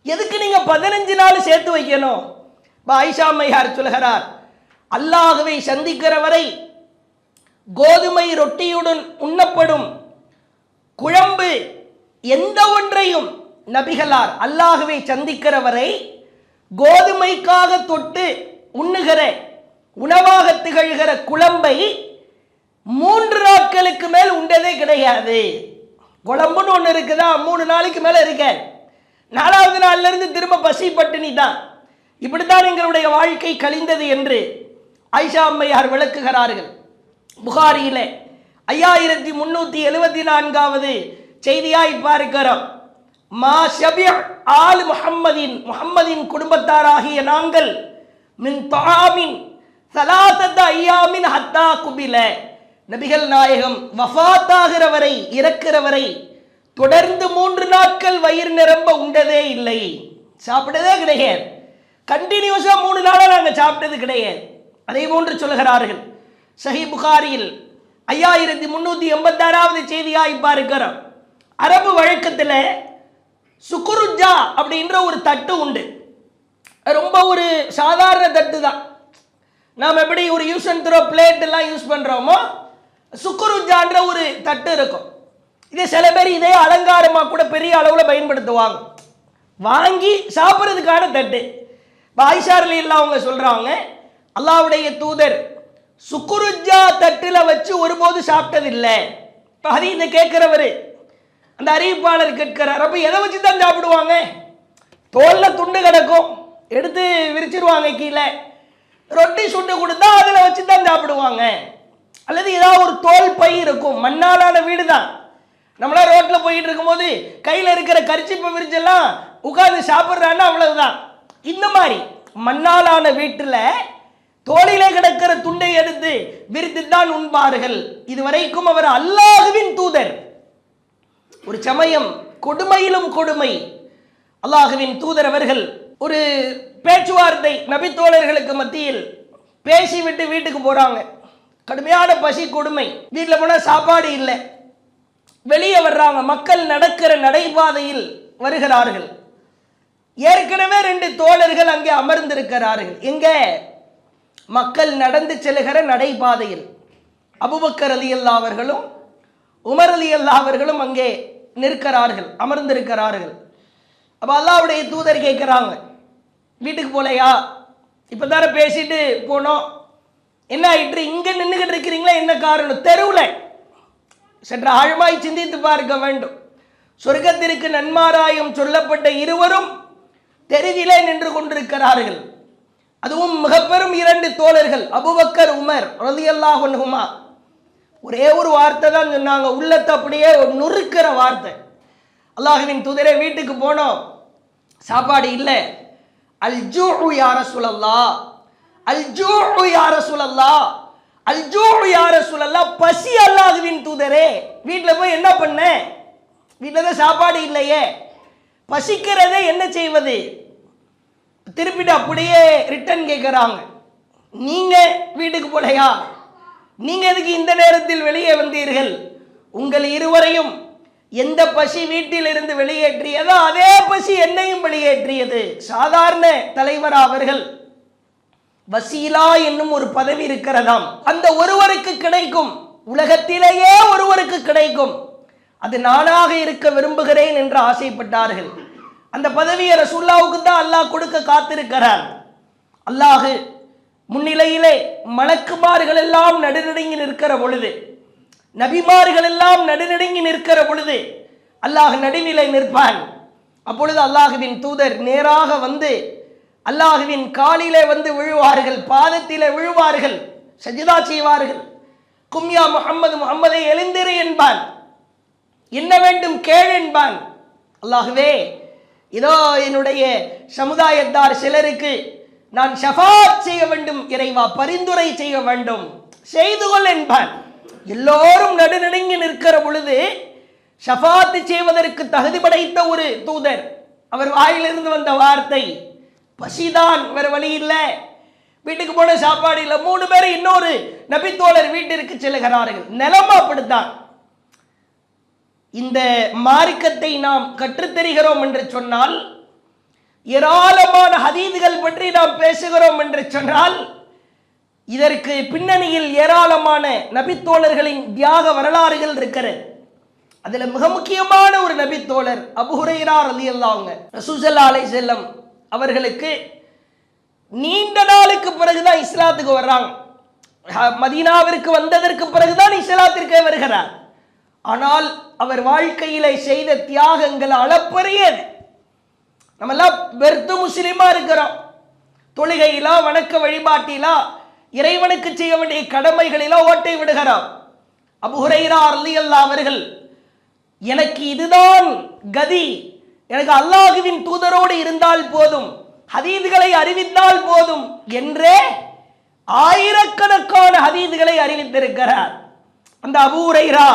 எதுக்கு நீங்க 15 நாள் சேர்த்து வைக்கணும்? ஆயிஷா அம்மையார் சொல்கிறார், அல்லாஹ்வை சந்திக்கிற வரை கோதுமை ரொட்டியுடன் உண்ணப்படும் குழம்பு எந்த ஒன்றையும் நபிகளார் அல்லாஹ்வை சந்திக்கிற வரை கோதுமைக்காக தொட்டு உண்ணுகிற உணவாக திகழ்கிற குழம்பை 3 நாட்களுக்கு மேல் உண்டதே கிடையாது. குழம்புன்னு ஒன்று இருக்குதா, 3 நாளைக்கு மேல இருக்க, 4வது நாள்ல இருந்து திரும்ப பசி பட்டினி தான். இப்படித்தான் எங்களுடைய வாழ்க்கை கழிந்தது என்று ஆயிஷா அம்மையார் விளக்குகிறார்கள். புகாரியிலே 5374வது செய்தியாய் பார்க்கிறோம். மா ஷபிஅ ஆல் முஹம்மதின் குடும்பத்தாராகிய நாங்கள் மின் தஆமின் ஸலாஸத அய்யாமின் ஹத்தா குபில, நபிகள் நாயகம் வஃபாத்தாகிற வரை, இறக்கிற வரை தொடர்ந்து 3 நாட்கள் வயிறு நிரம்ப உண்டதே இல்லை, சாப்பிட்டதே கிடையாது. கண்டினியூஸா 3 நாளா நாங்கள் சாப்பிட்டது கிடையாது. அதே போன்று சொல்கிறார்கள் சஹீஹ் புகாரியில் 5386வது செய்தியாய் பார்க்கிறோம். அரபு வழக்கத்தில் சுக்குருஜா அப்படின்ற ஒரு தட்டு உண்டு. ரொம்ப ஒரு சாதாரண தட்டு தான். நாம் எப்படி ஒரு யூஸ் அண்ட் த்ரோ பிளேட் எல்லாம் யூஸ் பண்றோமோ, சுக்குருஜான்ற ஒரு தட்டு இருக்கும். இதே சில பேர் இதே அலங்காரமாக கூட பெரிய அளவில் பயன்படுத்துவாங்க. வாங்கி சாப்பிட்றதுக்கான தட்டு. ஆயிஷா ரலியல்லாஹு அவங்க சொல்றாங்க, அல்லாஹ்வுடைய தூதர் சுக்குருஜா தட்டுல வச்சு ஒருபோது சாப்பிட்டதில்லை. இப்போ ஹதீஸை கேட்கிறவர் அந்த அறிவிப்பாளர் கேட்கிறார், அப்போ எதை வச்சு தான் சாப்பிடுவாங்க? தோல்ல துண்டு கிடக்கும், எடுத்து விரிச்சிருவாங்க கீழே, ரொட்டி சுட்டு கொடுத்தா அதில் வச்சு தான் சாப்பிடுவாங்க. அல்லது ஏதாவது ஒரு தோல் பை இருக்கும், மண்ணாலான வீடு தான். நம்மளாம் ரோட்டில் போயிட்டு இருக்கும்போது கையில் இருக்கிற கரிச்சிப்பை விரிச்செல்லாம் உட்காந்து சாப்பிட்றான்னா அவ்வளவுதான். இந்த மாதிரி மண்ணாலான வீட்டில் தோளிலே கிடக்கிற துண்டை எடுத்து விரித்து தான் உண்பார்கள். இதுவரைக்கும் அவர் அல்லாஹ்வின் தூதர். ஒரு சமயம் கொடுமையிலும் கொடுமை, அல்லாஹ்வின் தூதர் அவர்கள் ஒரு பேச்சுவார்த்தை நபித்தோழர்களுக்கு மத்தியில் பேசிவிட்டு வீட்டுக்கு போறாங்க. கடுமையான பசி கொடுமை, வீட்டில் போனால் சாப்பாடு இல்லை. வெளியே வர்றாங்க, மக்கள் நடக்கிற நடைபாதையில் வருகிறார்கள். ஏற்கனவே 2 தோழர்கள் அங்கே அமர்ந்திருக்கிறார்கள். எங்க? மக்கள் நடந்து செல்லுகிற நடைபாதையில் அபூபக்கர் ரலியல்லாஹு அவர்களும் உமர் ரலியல்லாஹு அவர்களும் அங்கே நிற்கிறார்கள், அமர்ந்திருக்கிறார்கள். அப்ப அல்லாஹ்வுடைய தூதர் கேட்கிறாங்க, வீட்டுக்கு போலையா? இப்பதான பேசிட்டு போனோம், என்ன ஆயிற்று? இங்க நின்றுகிட்டு இருக்கிறீங்களா, என்ன காரணம்? தெருவில் சற்று ஆழமாய் சிந்தித்து பார்க்க வேண்டும். சொர்க்கத்திற்கு நன்மாராயம் சொல்லப்பட்ட இருவரும் தெருவிலே நின்று கொண்டிருக்கிறார்கள். அதுவும் மிக பெரும் 2 தோழர்கள், அபூபக்கர் உமர் ரலியல்லாஹு அன்ஹுமா. ஒரே ஒரு வார்த்தை தான் சொன்னாங்க, உள்ளத்தை அப்படியே நொறுக்கிற வார்த்தை. அல்லாஹ்வின் தூதரே, வீட்டுக்கு போனோம், சாப்பாடு இல்லை. அல் ஜூஉ யா ரசூலல்லாஹ், அல் ஜூஉ யா ரசூலல்லாஹ், அல் ஜூஉ யா ரசூலல்லாஹ், பசி அல்லாஹ்வின் தூதரே. வீட்டில் போய் என்ன பண்ண? வீட்டில் தான் சாப்பாடு இல்லையே, பசிக்கிறதே, என்ன செய்வது? திருப்பிட்டு அப்படியே ரிட்டர்ன் கேட்குறாங்க, நீங்க வீட்டுக்கு போலையா? நீங்க எதுக்கு இந்த நேரத்தில் வெளியே வந்தீர்கள்? உங்கள் இருவரையும் எந்த பசி வீட்டில் இருந்து வெளியேற்றியதோ அதே பசி என்னையும் வெளியேற்றியது. சாதாரண தலைவர் அவர்கள், வசீலா என்னும் ஒரு பதவி இருக்கிறதாம், அந்த ஒருவருக்கு கிடைக்கும், உலகத்திலேயே ஒருவருக்கு கிடைக்கும், அது நானாக இருக்க விரும்புகிறேன் என்று ஆசைப்பட்டார்கள். அந்த பதவியை ரசூலுல்லாஹ்வுக்கு தான் அல்லாஹ் கொடுக்க காத்திருக்கிறார். அல்லாஹ் முன்னிலையிலே மலக்குமார்கள் எல்லாம் நடுநடுங்கி நிற்கிற பொழுது, நபிமார்கள் எல்லாம் நடுநடுங்கி நிற்கிற பொழுது அல்லாஹ் நடுவிலே நிற்பான். அப்பொழுது அல்லாஹ்வின் தூதர் நேராக வந்து அல்லாஹ்வின் காலிலே வந்து விழுவார்கள், பாதத்திலே விழுவார்கள், சஜிதா செய்வார்கள். கும்யா முஹம்மது, முஹம்மதை எழுந்திரு என்பான், என்ன வேண்டும் கேள் என்பான். அல்லாஹ்வே, இதோ என்னுடைய சமுதாயத்தார் சிலருக்கு நான் ஷஃபாத் செய்ய வேண்டும், இறைவா பரிந்துரை செய்ய வேண்டும், செய்து கொள் என்பான். எல்லோரும் நடுநடுங்கி நிற்கிற பொழுது ஷஃபாத் செய்வதற்கு தகுதி படைத்த ஒரு தூதர், அவர் வாயிலிருந்து வந்த வார்த்தை பசிதான், வேற வழி இல்லை. வீட்டுக்கு போன சாப்பாடு இல்லை. 3 பேர் இன்னொரு நபித்தோழர் வீட்டிற்கு செல்லுகிறார்கள். நிலைமை அப்படித்தான். இந்த மார்க்கத்தை நாம் கற்றுத்தருகிறோம் என்று சொன்னால், ஏராளமான ஹதீதுகள் பற்றி நாம் பேசுகிறோம் என்று சொன்னால், இதற்கு பின்னணியில் ஏராளமான நபித்தோழர்களின் தியாக வரலாறுகள் இருக்கிறது. அதுல மிக முக்கியமான ஒரு நபித்தோழர் அபூ ஹுரைரா ரலியல்லாஹு அன்ஹு. ரசூல் ஸல்லல்லாஹு அலைஹி வஸல்லம் அவர்களுக்கு நீண்ட நாளுக்கு பிறகுதான் இஸ்லாத்துக்கு வர்றாங்க. மதீனாவிற்கு வந்ததற்கு பிறகுதான் இஸ்லாத்திற்கே வருகிறார். ஆனால் அவர் வாழ்க்கையில செய்த தியாகங்கள் அளப்பரியது. நம்ம எல்லாம் வெறுத்து முஸ்லிமா இருக்கிறோம். தொழுகையிலா, வணக்க வழிபாட்டிலா, இறைவனுக்கு செய்ய வேண்டிய கடமைகளிலா ஓட்டை விடுகிறோம். அபூ ஹுரைரா ரலியல்லாஹு அவர்கள், எனக்கு இதுதான் கதி, எனக்கு அல்லாஹ்வின் தூதரோடு இருந்தால் போதும், ஹதீதுகளை அறிவித்தால் போதும் என்றே ஆயிரக்கணக்கான ஹதீதுகளை அறிவித்திருக்கிறார். அந்த அபூ ஹுரைரா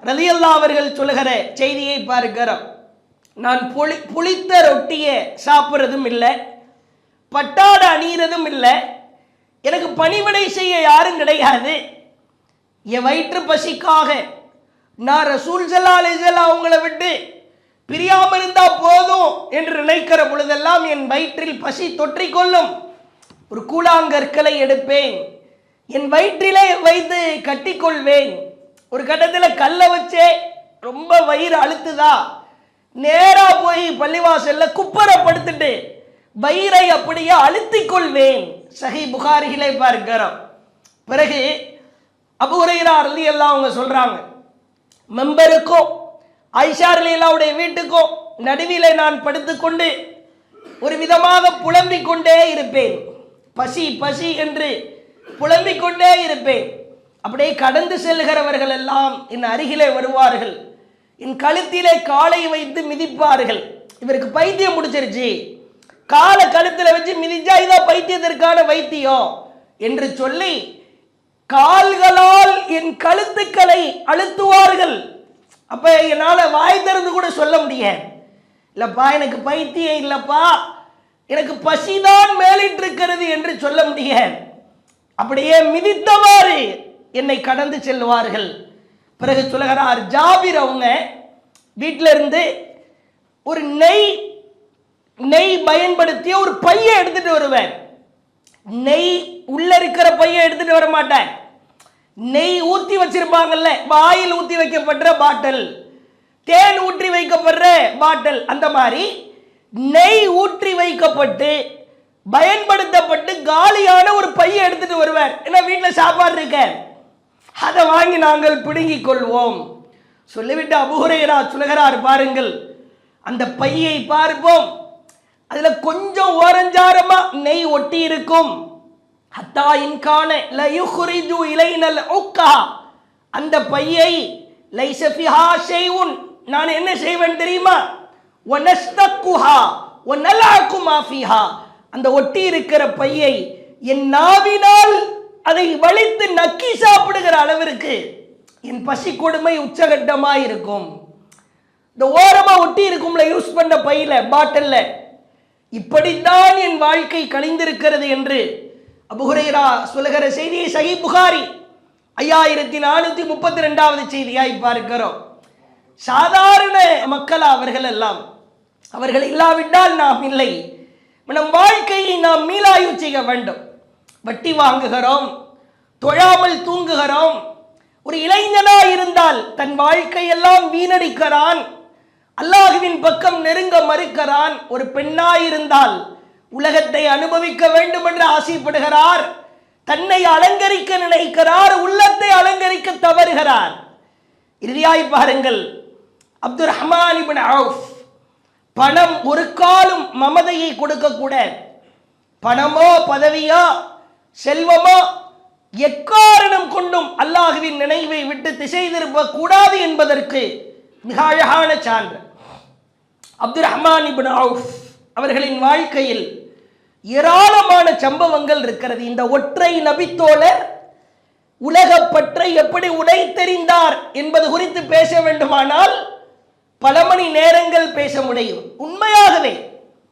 ரலியல்லாஹு அவர்கள் சொல்லுகிற செய்தியை பார்க்கிறோம். நான் புளித்த ரொட்டியை சாப்பிட்றதும் இல்லை, பட்டாடை அணிகிறதும் இல்லை, எனக்கு பணிவிடை செய்ய யாரும் கிடையாது. என் வயிற்று பசிக்காக நான் ரசூல் ஸல்லல்லாஹு அலைஹி வஸல்லம் அவங்கள விட்டு பிரியாமல் இருந்தா போதும் என்று நினைக்கிற பொழுதெல்லாம் என் வயிற்றில் பசி தொற்றிக்கொள்ளும். ஒரு கூழாங்கற்களை எடுப்பேன், என் வயிற்றிலே வைத்து கட்டிக்கொள்வேன். ஒரு கட்டத்தில் கல்லை வச்சே ரொம்ப வயிறு அழுத்துதா, நேரா போய் பள்ளிவாசல்ல குப்பரப்படுத்திட்டு வயிறை அப்படியே அழுத்திக் கொள்வேன். சஹீஹ் புகாரியிலே பார்க்கிறோம். பிறகு அபூ ஹுரைரா ரலியல்லாஹு அவங்க சொல்றாங்க, மெம்பருக்கும் ஆயிஷா ரலியல்லாஹுடைய வீட்டுக்கும் நடுவிலே நான் படுத்துக்கொண்டு ஒரு விதமாக புலம்பிக் கொண்டே இருப்பேன். பசி பசி என்று புலம்பிக் கொண்டே இருப்பேன். அப்படியே கடந்து செல்கிறவர்கள் எல்லாம் என் அருகிலே வருவார்கள், என் கழுத்திலே காலை வைத்து மிதிப்பார்கள். இவருக்கு பைத்தியம் முடிச்சிருச்சு, காலை கழுத்துல வச்சு மிதிச்சா இதான் பைத்தியத்திற்கான வைத்தியம் என்று சொல்லி கால்களால் என் கழுத்துக்களை அழுத்துவார்கள். அப்ப என்னால வாய் திறந்து கூட சொல்ல முடியாது, இல்லப்பா எனக்கு பைத்தியம் இல்லப்பா, எனக்கு பசிதான் மேலிட்டு இருக்கிறது என்று சொல்ல முடியாது. அப்படியே மிதித்தவாறு என்னை கடந்து செல்வார்கள். பிறகு சொல்லுகிறார், ஜாபிர் அவங்க வீட்டில இருந்து ஒரு நெய் பயன்படுத்திய ஒரு பையை எடுத்துட்டு வருவேன். நெய் உள்ள இருக்கிற பையை எடுத்துட்டு வர மாட்டேன். நெய் ஊற்றி வச்சிருப்பாங்கல்ல, வாயில் ஊற்றி வைக்கப்படுற பாட்டில், தேன் ஊற்றி வைக்கப்படுற பாட்டில், அந்த மாதிரி நெய் ஊற்றி வைக்கப்பட்டு பயன்படுத்தப்பட்டு காலியான ஒரு பையை எடுத்துட்டு வருவார். ஏன்னா வீட்டில் சாப்பாடு இருக்க, அதை வாங்கி நாங்கள் பிடுங்கிக் கொள்வோம் சொல்லிவிட்டு அபூ ஹுரைரா சொல்லுகிறார், பாருங்கள் அந்த பையை பார்ப்போம், அதுல கொஞ்சம் ஓரஞ்சாரமா நெய் ஒட்டி இருக்கும். ஹத்தா இன்கான லயுக்ரிஜு இலைனல் உக்கா, அந்த பையை லைஸ ஃபிஹா ஷைஉன், நான் என்ன செய்வேன் தெரியுமா, வனஸ்தக்குஹா வனலஅகு மா ஃபிஹா, அந்த ஒட்டி இருக்கிற பையை என் நாவினால் அதை வலித்து நக்கி சாப்பிடுகிற அளவிற்கு என் பசி கொடுமை உச்சகட்டமாக இருக்கும். இந்த ஓரமா ஒட்டி இருக்கும்ல யூஸ் பண்ண பையில பாட்டில்ல, இப்படித்தான் என் வாழ்க்கை கழிந்திருக்கிறது என்று அபூ ஹுரைரா சொல்லுகிற செய்தியை சஹீஹ் புகாரி 5432வது செய்தியாய் பார்க்கிறோம். சாதாரண மக்கள் அவர்கள் எல்லாம், அவர்கள் இல்லாவிட்டால் நாம் இல்லை. நம் வாழ்க்கையை நாம் மீளாய்வு செய்ய வேண்டும். வட்டி வாங்குகிறோம், தொழாமல் தூங்குகிறோம். ஒரு இளைஞனா இருந்தால் தன் வாழ்க்கையெல்லாம் வீணடிக்கிறான், அல்லாஹ்வின் பக்கம் நெருங்க மறுக்கிறான். ஒரு பெண்ணாயிருந்தால் உலகத்தை அனுபவிக்க வேண்டும் என்று ஆசைப்படுகிறார், தன்னை அலங்கரிக்க நினைக்கிறார், உள்ளத்தை அலங்கரிக்க தவறுகிறார். இறுதியாய் பாருங்கள், அப்துர் ரஹ்மான் இப்னு அவுஃப், பணம் ஒரு காலம் மமதையை கொடுக்க கூட, பணமோ பதவியோ செல்வமோ எக்காரணம் கொண்டும் அல்லாஹ்வின் நினைவை விட்டு திசை திருப்ப கூடாது என்பதற்கு மிக அழகான சான்று. அப்துர் ரஹ்மான் இப்னு அவுஃப் அவர்களின் வாழ்க்கையில் ஏராளமான சம்பவங்கள் இருக்கிறது. இந்த ஒற்றை நபித்தோழர் உலகப்பற்றை எப்படி உடைத்தெறிந்தார் என்பது குறித்து பேச வேண்டுமானால் பல மணி நேரங்கள் பேச முடியும். உண்மையாகவே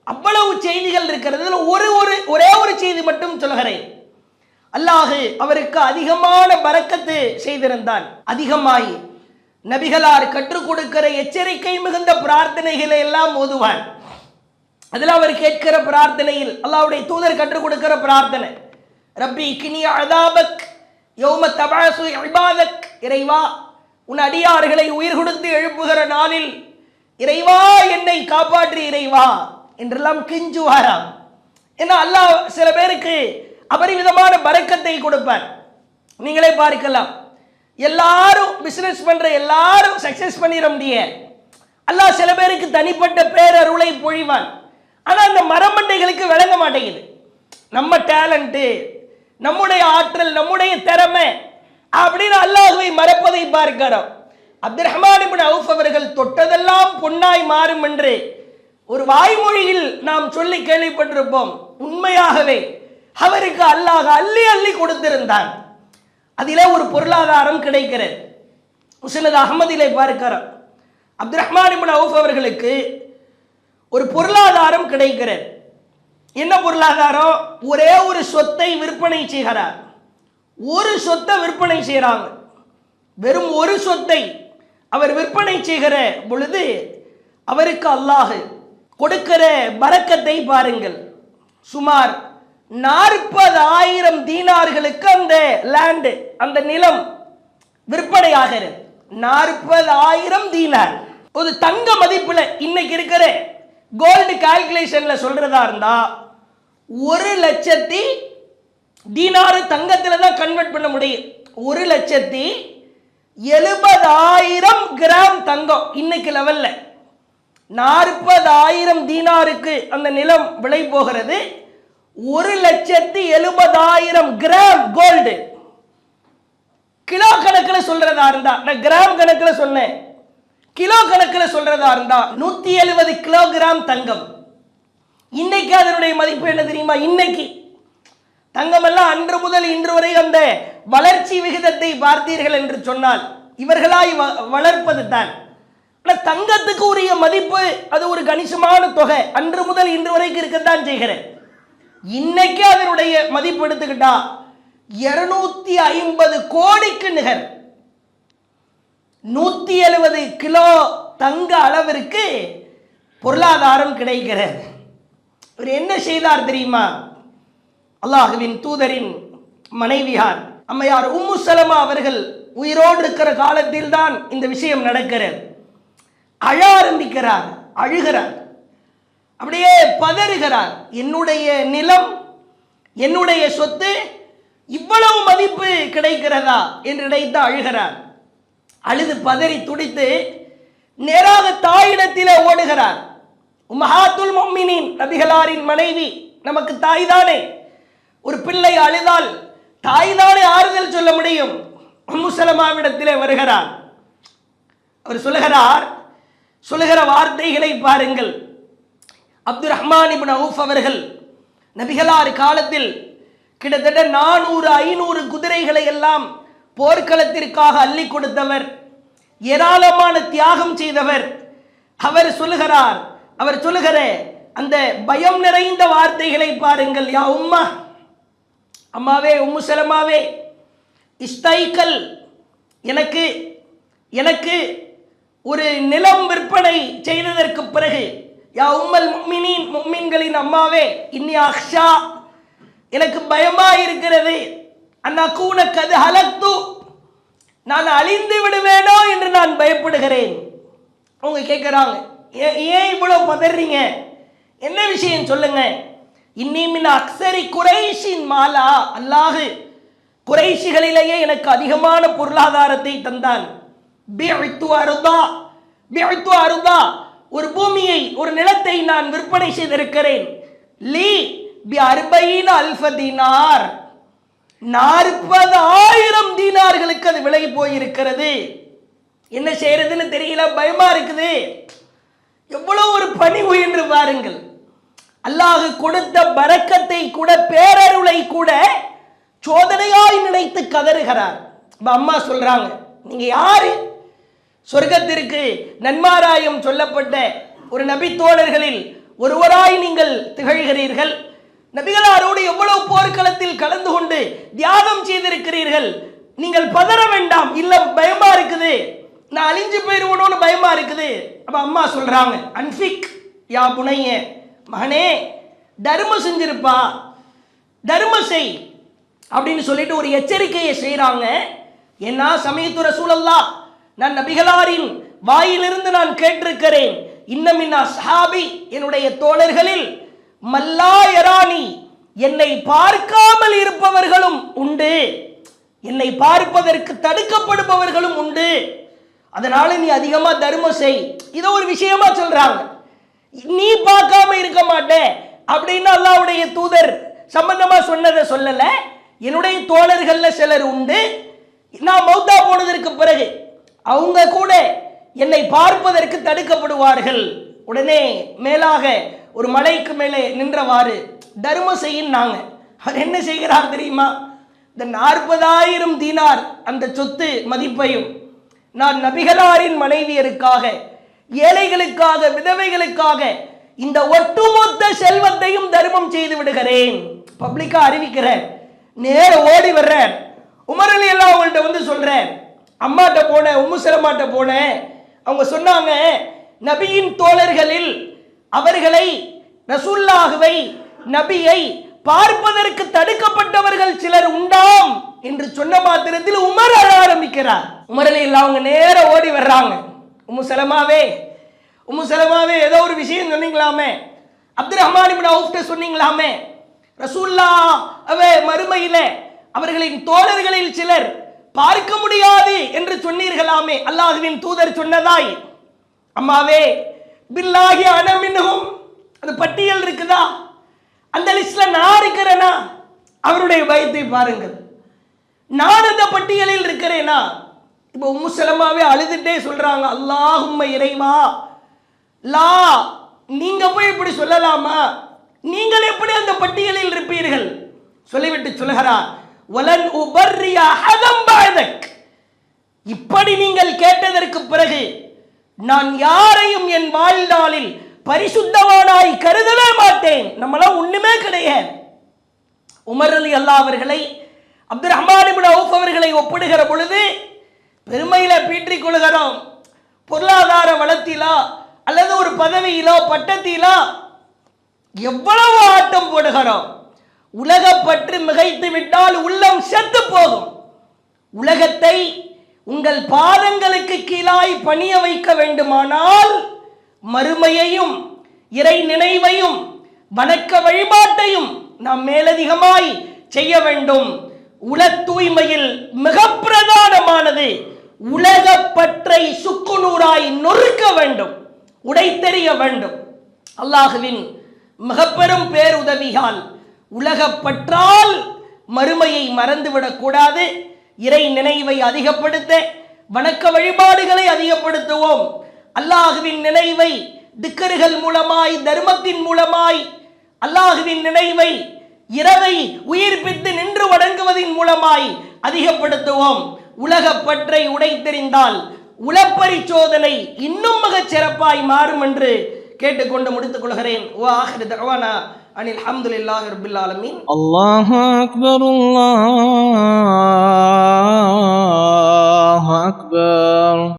அவ்வளவு செய்திகள் இருக்கிறது. ஒரே ஒரு செய்தி மட்டும் சொல்கிறேன். அல்லாஹ் அவருக்கு அதிகமான பரக்கத்து செய்திருந்தான். அதிகமாய் நபிகளார் கற்றுக் கொடுக்கிற எச்சரிக்கை மிகுந்த பிரார்த்தனைகளை எல்லாம் ஓதுவார். அதில் அவர் கேட்கிற பிரார்த்தனையில் அல்லாஹ்வுடைய தூதர் கற்றுக் கொடுக்கிற பிரார்த்தனை, ரப்பி கினி அதாபக் யௌம தபஅசு இபாதக், இறைவா உன் அடியார்களை உயிர் கொடுத்து எழுப்புகிற நாளில் இறைவா என்னை காப்பாற்றி இறைவா என்றெல்லாம் கெஞ்சுவாராம். ஏன்னா அல்லாஹ் சில பேருக்கு அபரிவிதமான பரக்கத்தை கொடுப்பார். நீங்களே பார்க்கலாம், எல்லாரும் பிசினஸ் பண்ற எல்லாரும் சக்சஸ் பண்ணிட முடியாது. அல்லாஹ் சில பேருக்கு தனிப்பட்ட பேரருளை பொழிவான். ஆனா அந்த மரமண்டைகளுக்கு விளங்க மாட்டேங்குது. நம்ம டேலண்ட், நம்முடைய ஆற்றல், நம்முடைய திறமை அப்படின்னு அல்லாஹ்வை மறப்பதை பார்க்கிறோம். அப்துல் ரஹ்மான் இப்னு அவுஃப் அவர்கள் தொட்டதெல்லாம் பொன்னாய் மாறும் என்று ஒரு வாய்மொழியில் நாம் சொல்லி கேள்விப்பட்டிருப்போம். உண்மையாகவே அவருக்கு அல்லாஹ் அள்ளி அள்ளி கொடுத்திருந்தான். அதிலே ஒரு பொருளாதாரம் கிடைக்கிறது. முஸ்னத் அஹ்மதிலே பார்க்கிறோம், அப்துல் ரஹ்மான் இப்னு அவுஃப் அவர்களுக்கு ஒரு பொருளாதாரம் கிடைக்கிறது. என்ன பொருளாதாரம்? ஒரே ஒரு சொத்தை விற்பனை செய்கிறார். ஒரு சொத்தை விற்பனை செய்கிறாங்க. வெறும் ஒரு சொத்தை அவர் விற்பனை செய்கிற பொழுது அவருக்கு அல்லாஹ் கொடுக்கிற பரக்கத்தை பாருங்கள். சுமார் 40,000 தீனார்களுக்கு அந்த லேண்டு, அந்த நிலம் விற்பனை ஆகிறது. 40,000 தீனார். ஒரு தங்க மதிப்புல இன்னைக்கு இருக்கிற கோல்டு கால்குலேஷன்ல சொல்றதா இருந்தா 1,00,000 தீனாரு தங்கத்துல தான் கன்வெர்ட் பண்ண முடியும். 1,70,000 கிராம் தங்கம் இன்னைக்கு லெவல்ல. 40,000 தீனாருக்கு அந்த நிலம் விலை போகிறது. 1,70,000 கிராம் கோல்டு. கிலோ கணக்கில் சொல்றதா இருந்தா, நான் கிராம் கணக்கில் சொன்னேன், கிலோ கணக்கில் சொல்றதா இருந்தா 170 கிலோகிராம் தங்கம். இன்னைக்கு அதனுடைய மதிப்பு என்ன தெரியுமா? இன்னைக்கு தங்கம் எல்லாம் அன்று முதல் இன்று வரை அந்த வளர்ச்சி விகிதத்தை பார்த்தீர்கள் என்று சொன்னால் இவர்களாய் வளர்ப்பது தான். ஆனால் தங்கத்துக்கு உரிய மதிப்பு அது ஒரு கணிசமான தொகை அன்று முதல் இன்று வரைக்கும் இருக்கத்தான் செய்கிறேன். இன்னைக்கு அதனுடைய மதிப்பு எடுத்துக்கிட்டா 250 கோடிக்கு நிகர். 170 கிலோ தங்க அளவிற்கு பொருளாதாரம் கிடைக்கிறது. இவர் என்ன செய்தார் தெரியுமா? அல்லாஹ்வின் தூதரின் மனைவியார் அம்மையார் உம்மு சலமா அவர்கள் உயிரோடு இருக்கிற காலத்தில் தான் இந்த விஷயம் நடக்கிறது. அழ ஆரம்பிக்கிறார், அழுகிறார், அப்படியே பதறுகிறார். என்னுடைய நிலம், என்னுடைய சொத்து இவ்வளவு மதிப்பு கிடைக்கிறதா என்று நினைத்து அழுகிறார். அழுது பதறி துடித்து நேராக தாயிடத்திலே ஓடுகிறார். உம்மஹாத்துல் முஃமினீன் நபிகளாரின் மனைவி, நமக்கு தாய் தானே. ஒரு பிள்ளை அழுதால் தாய் தானே ஆறுதல் சொல்ல முடியும். உம்மு சலமாவிடத்திலே வருகிறார். அவர் சொல்லுகிற வார்த்தைகளை பாருங்கள். அப்துல் ரஹ்மான் இப்னு அவுஃப் அவர்கள் நபிகளார் காலத்தில் கிட்டத்தட்ட 400-500 குதிரைகளை எல்லாம் போர்க்களத்திற்காக அள்ளி கொடுத்தவர், ஏராளமான தியாகம் செய்தவர். அவர் சொல்லுகிற அந்த பயம் நிறைந்த வார்த்தைகளை பாருங்கள். யா உம்மா, அம்மாவே, உம்மு சலமாவே, இஸ்தைக்கல், எனக்கு ஒரு நிலம் விற்பனை செய்ததற்கு பிறகு, யா உம்மல் முஃமினீன், முஃமின்களின் அம்மாவே, இன்னி அக்ஷா, எனக்கு பயமா இருக்கிறது, அன்னகூன கத் ஹலக்து, நான் அழிந்து விடுவேனோ என்று நான் பயப்படுகிறேன். அவங்க கேட்கிறாங்க, ஏன் இவ்வளவு பதறீங்க, என்ன விஷயம் சொல்லுங்க. இன்னி மின் அக்ஸரி குறைஷின் மாலா, அல்லாஹ் குறைஷிகளிலேயே எனக்கு அதிகமான பொருளாதாரத்தை தந்தான். பிஅத்து அருதா, ஒரு பூமியை, ஒரு நிலத்தை நான் விற்பனை செய்திருக்கிறேன். லீ பி 40,000 தீனார், 40,000 தீனார்களுக்கு அது விலை போயிருக்கிறது. என்ன செய்யறதுன்னு தெரியல, பயமா இருக்குது. எவ்வளவு ஒரு பணிவு என்று பாருங்கள். அல்லாஹ் கொடுத்த பரக்கத்தை கூட, பேரருளை கூட சோதனையாய் நினைத்து கதறுகிறார். அம்மா சொல்றாங்க, நீங்க யாரு? சொர்க்கத்திற்கு நன்மாராயம் சொல்லப்பட்ட ஒரு நபி தோழர்களில் ஒருவராய் நீங்கள் திகழ்கிறீர்கள். நபிகளாரோடு எவ்வளவு போர்க்களத்தில் கலந்து கொண்டு தியாகம் செய்திருக்கிறீர்கள். நீங்கள் பதற வேண்டாம். இல்ல பயமா இருக்குது, நான் அழிஞ்சு போயிருவனோன்னு பயமா இருக்குது. அப்ப அம்மா சொல்றாங்க, அன்பிக் யா புனைய, மகனே தர்மம் செஞ்சிருப்பா, தர்மம் செய் அப்படின்னு சொல்லிட்டு ஒரு எச்சரிக்கையை செய்கிறாங்க. ஏன்னா சமயத்து ரசூலல்லாஹ், நான் நபிகளாரின் வாயிலிருந்து நான் கேட்டிருக்கிறேன், இன்னமின்னா சஹாபி, என்னுடைய தோழர்களில் மல்லா யரானி, என்னை பார்க்காமல் இருப்பவர்களும் உண்டு, என்னை பார்ப்பதற்கு தடுக்கப்படுபவர்களும் உண்டு, அதனால நீ அதிகமா தர்மம் செய். இதை ஒரு விஷயமா சொல்றாங்க. நீ பார்க்காம இருக்க மாட்டே அப்படின்னு அல்லாஹ்வுடைய தூதர் சம்பந்தமா சொன்னதை சொல்லல. என்னுடைய தோழர்கள்ல சிலர் உண்டு, நான் மௌத்தா போனதற்கு பிறகு அவங்க கூட என்னை பார்ப்பதற்கு தடுக்கப்படுவார்கள். உடனே மேலாக ஒரு மலைக்கு மேலே நின்றவாறு தர்மம் செய்யினாங்க. அவர் என்ன செய்கிறார் தெரியுமா? இந்த 40,000 தீனார் அந்த சொத்து மதிப்பையும் நான் நபிகளாரின் மனைவியருக்காக, ஏழைகளுக்காக, விதவைகளுக்காக இந்த ஒட்டுமொத்த செல்வத்தையும் தர்மம் செய்து விடுகிறேன், பப்ளிக்கா அறிவிக்கிறேன். நேர ஓடி வர்றேன். உமர் அலி எல்லாம் அவங்கள்ட்ட வந்து சொல்றேன், அம்மாட்ட போனேன், உம்மு சலமாட்ட போனேன். அவங்க சொன்னாங்க, நபியின் தோழர்களில் அவர்களை, ரசூலுல்லாஹ்வை, நபியை பார்ப்பதற்கு தடுக்கப்பட்டவர்கள் சிலர் உண்டாம் என்று சொன்ன மாத்திரத்தில் உமர் அழ ஆரம்பிக்கிறார். உமர் அலி எல்லாம் அவங்க நேர ஓடி வர்றாங்க. உம்மு சலமாவே ஏதோ ஒரு விஷயம் சொன்னீங்களாமே, அப்துல் ரஹ்மான் இப்னு அவுஃப்ட்ட சொன்னீங்களாமே, ரசூலுல்லாஹ்வை மறுமையில அவர்களின் தோழர்களில் சிலர் பார்க்க முடியாது என்று சொன்னீர்களாமே, அல்லாஹ்வின் தூதர் சொன்னதாய். அம்மாவே, பில்லாஹி அன மின்ஹும், அந்த பட்டியல் இருக்குதா, அந்த லிஸ்ட்ல நான் இருக்கிறேனா? அவருடைய பயத்தை பாருங்கள். நான் அந்த பட்டியலில் இருக்கிறேனா? இப்போ உம்மு சலமாவே அழுதுட்டே சொல்றாங்க, அல்லாஹும்ம இறைவா, லா, நீங்க போய் இப்படி சொல்லலாமா? நீங்கள் எப்படி அந்த பட்டியலில் இருப்பீர்கள்? சொல்லிவிட்டு சொல்கிறார், வலன் உபர்ரிய அஹதம் பஅதக், இப்படி நீங்கள் கேட்டதற்கு பிறகு நான் யாரையும் என் வாழ்நாளில் பரிசுத்தவானாய் கருதவே மாட்டேன். நம்மளாம் ஒண்ணுமே கிடையாது. உமர் அலி அல்லாஹ் அவர்களை அப்துல் ரஹ்மான் இப்னு அவுஃப் அவர்களை ஒப்பிடுகிற பொழுது பெருமையில பீற்றிக் கொள்கிறோம். பொருளாதார வளத்திலா அல்லது ஒரு பதவியிலோ பட்டத்திலோ எவ்வளவு ஆட்டம் போடுகிறோம். உலக பற்று மிகைத்து விட்டால் உள்ளம் செத்து போகும். உலகத்தை உங்கள் பாதங்களுக்கு கீழாய் பணிய வைக்க வேண்டுமானால் மறுமையையும் இறை நினைவையும் வணக்க வழிபாட்டையும் நாம் மேலதிகமாய் செய்ய வேண்டும். உல தூய்மையில் மிக பிரதானமானது உலக பற்றை சுக்குநூறாய் நொறுக்க வேண்டும், உடைத்தெறிய வேண்டும். அல்லாஹ்வின் மிக பெரும் பேருதவியால் உலக பற்றால் மறுமையை மறந்துவிடக் கூடாது. இறை நினைவை அதிகப்படுத்த வணக்க வழிபாடுகளை அதிகப்படுத்துவோம். அல்லாஹ்வின் நினைவை திக்ருகள் மூலமாய், தர்மத்தின் மூலமாய் அல்லாஹ்வின் நினைவை இரவை உயிர்ப்பித்து நின்று வணங்குவதின் மூலமாய் அதிகப்படுத்துவோம். உலக பற்றை உடைத்தெறிந்தால் உளப்பரிசோதனை இன்னும் மிகச் சிறப்பாய் மாறும் என்று கேட்டுக்கொண்டு முடித்துக் கொள்கிறேன். வாஹிரு தஅவானா அனில் ஹம்துலில்லாஹி ரப்பில் ஆலமீன். அல்லாஹு அக்பர், அல்லாஹு அக்பர்.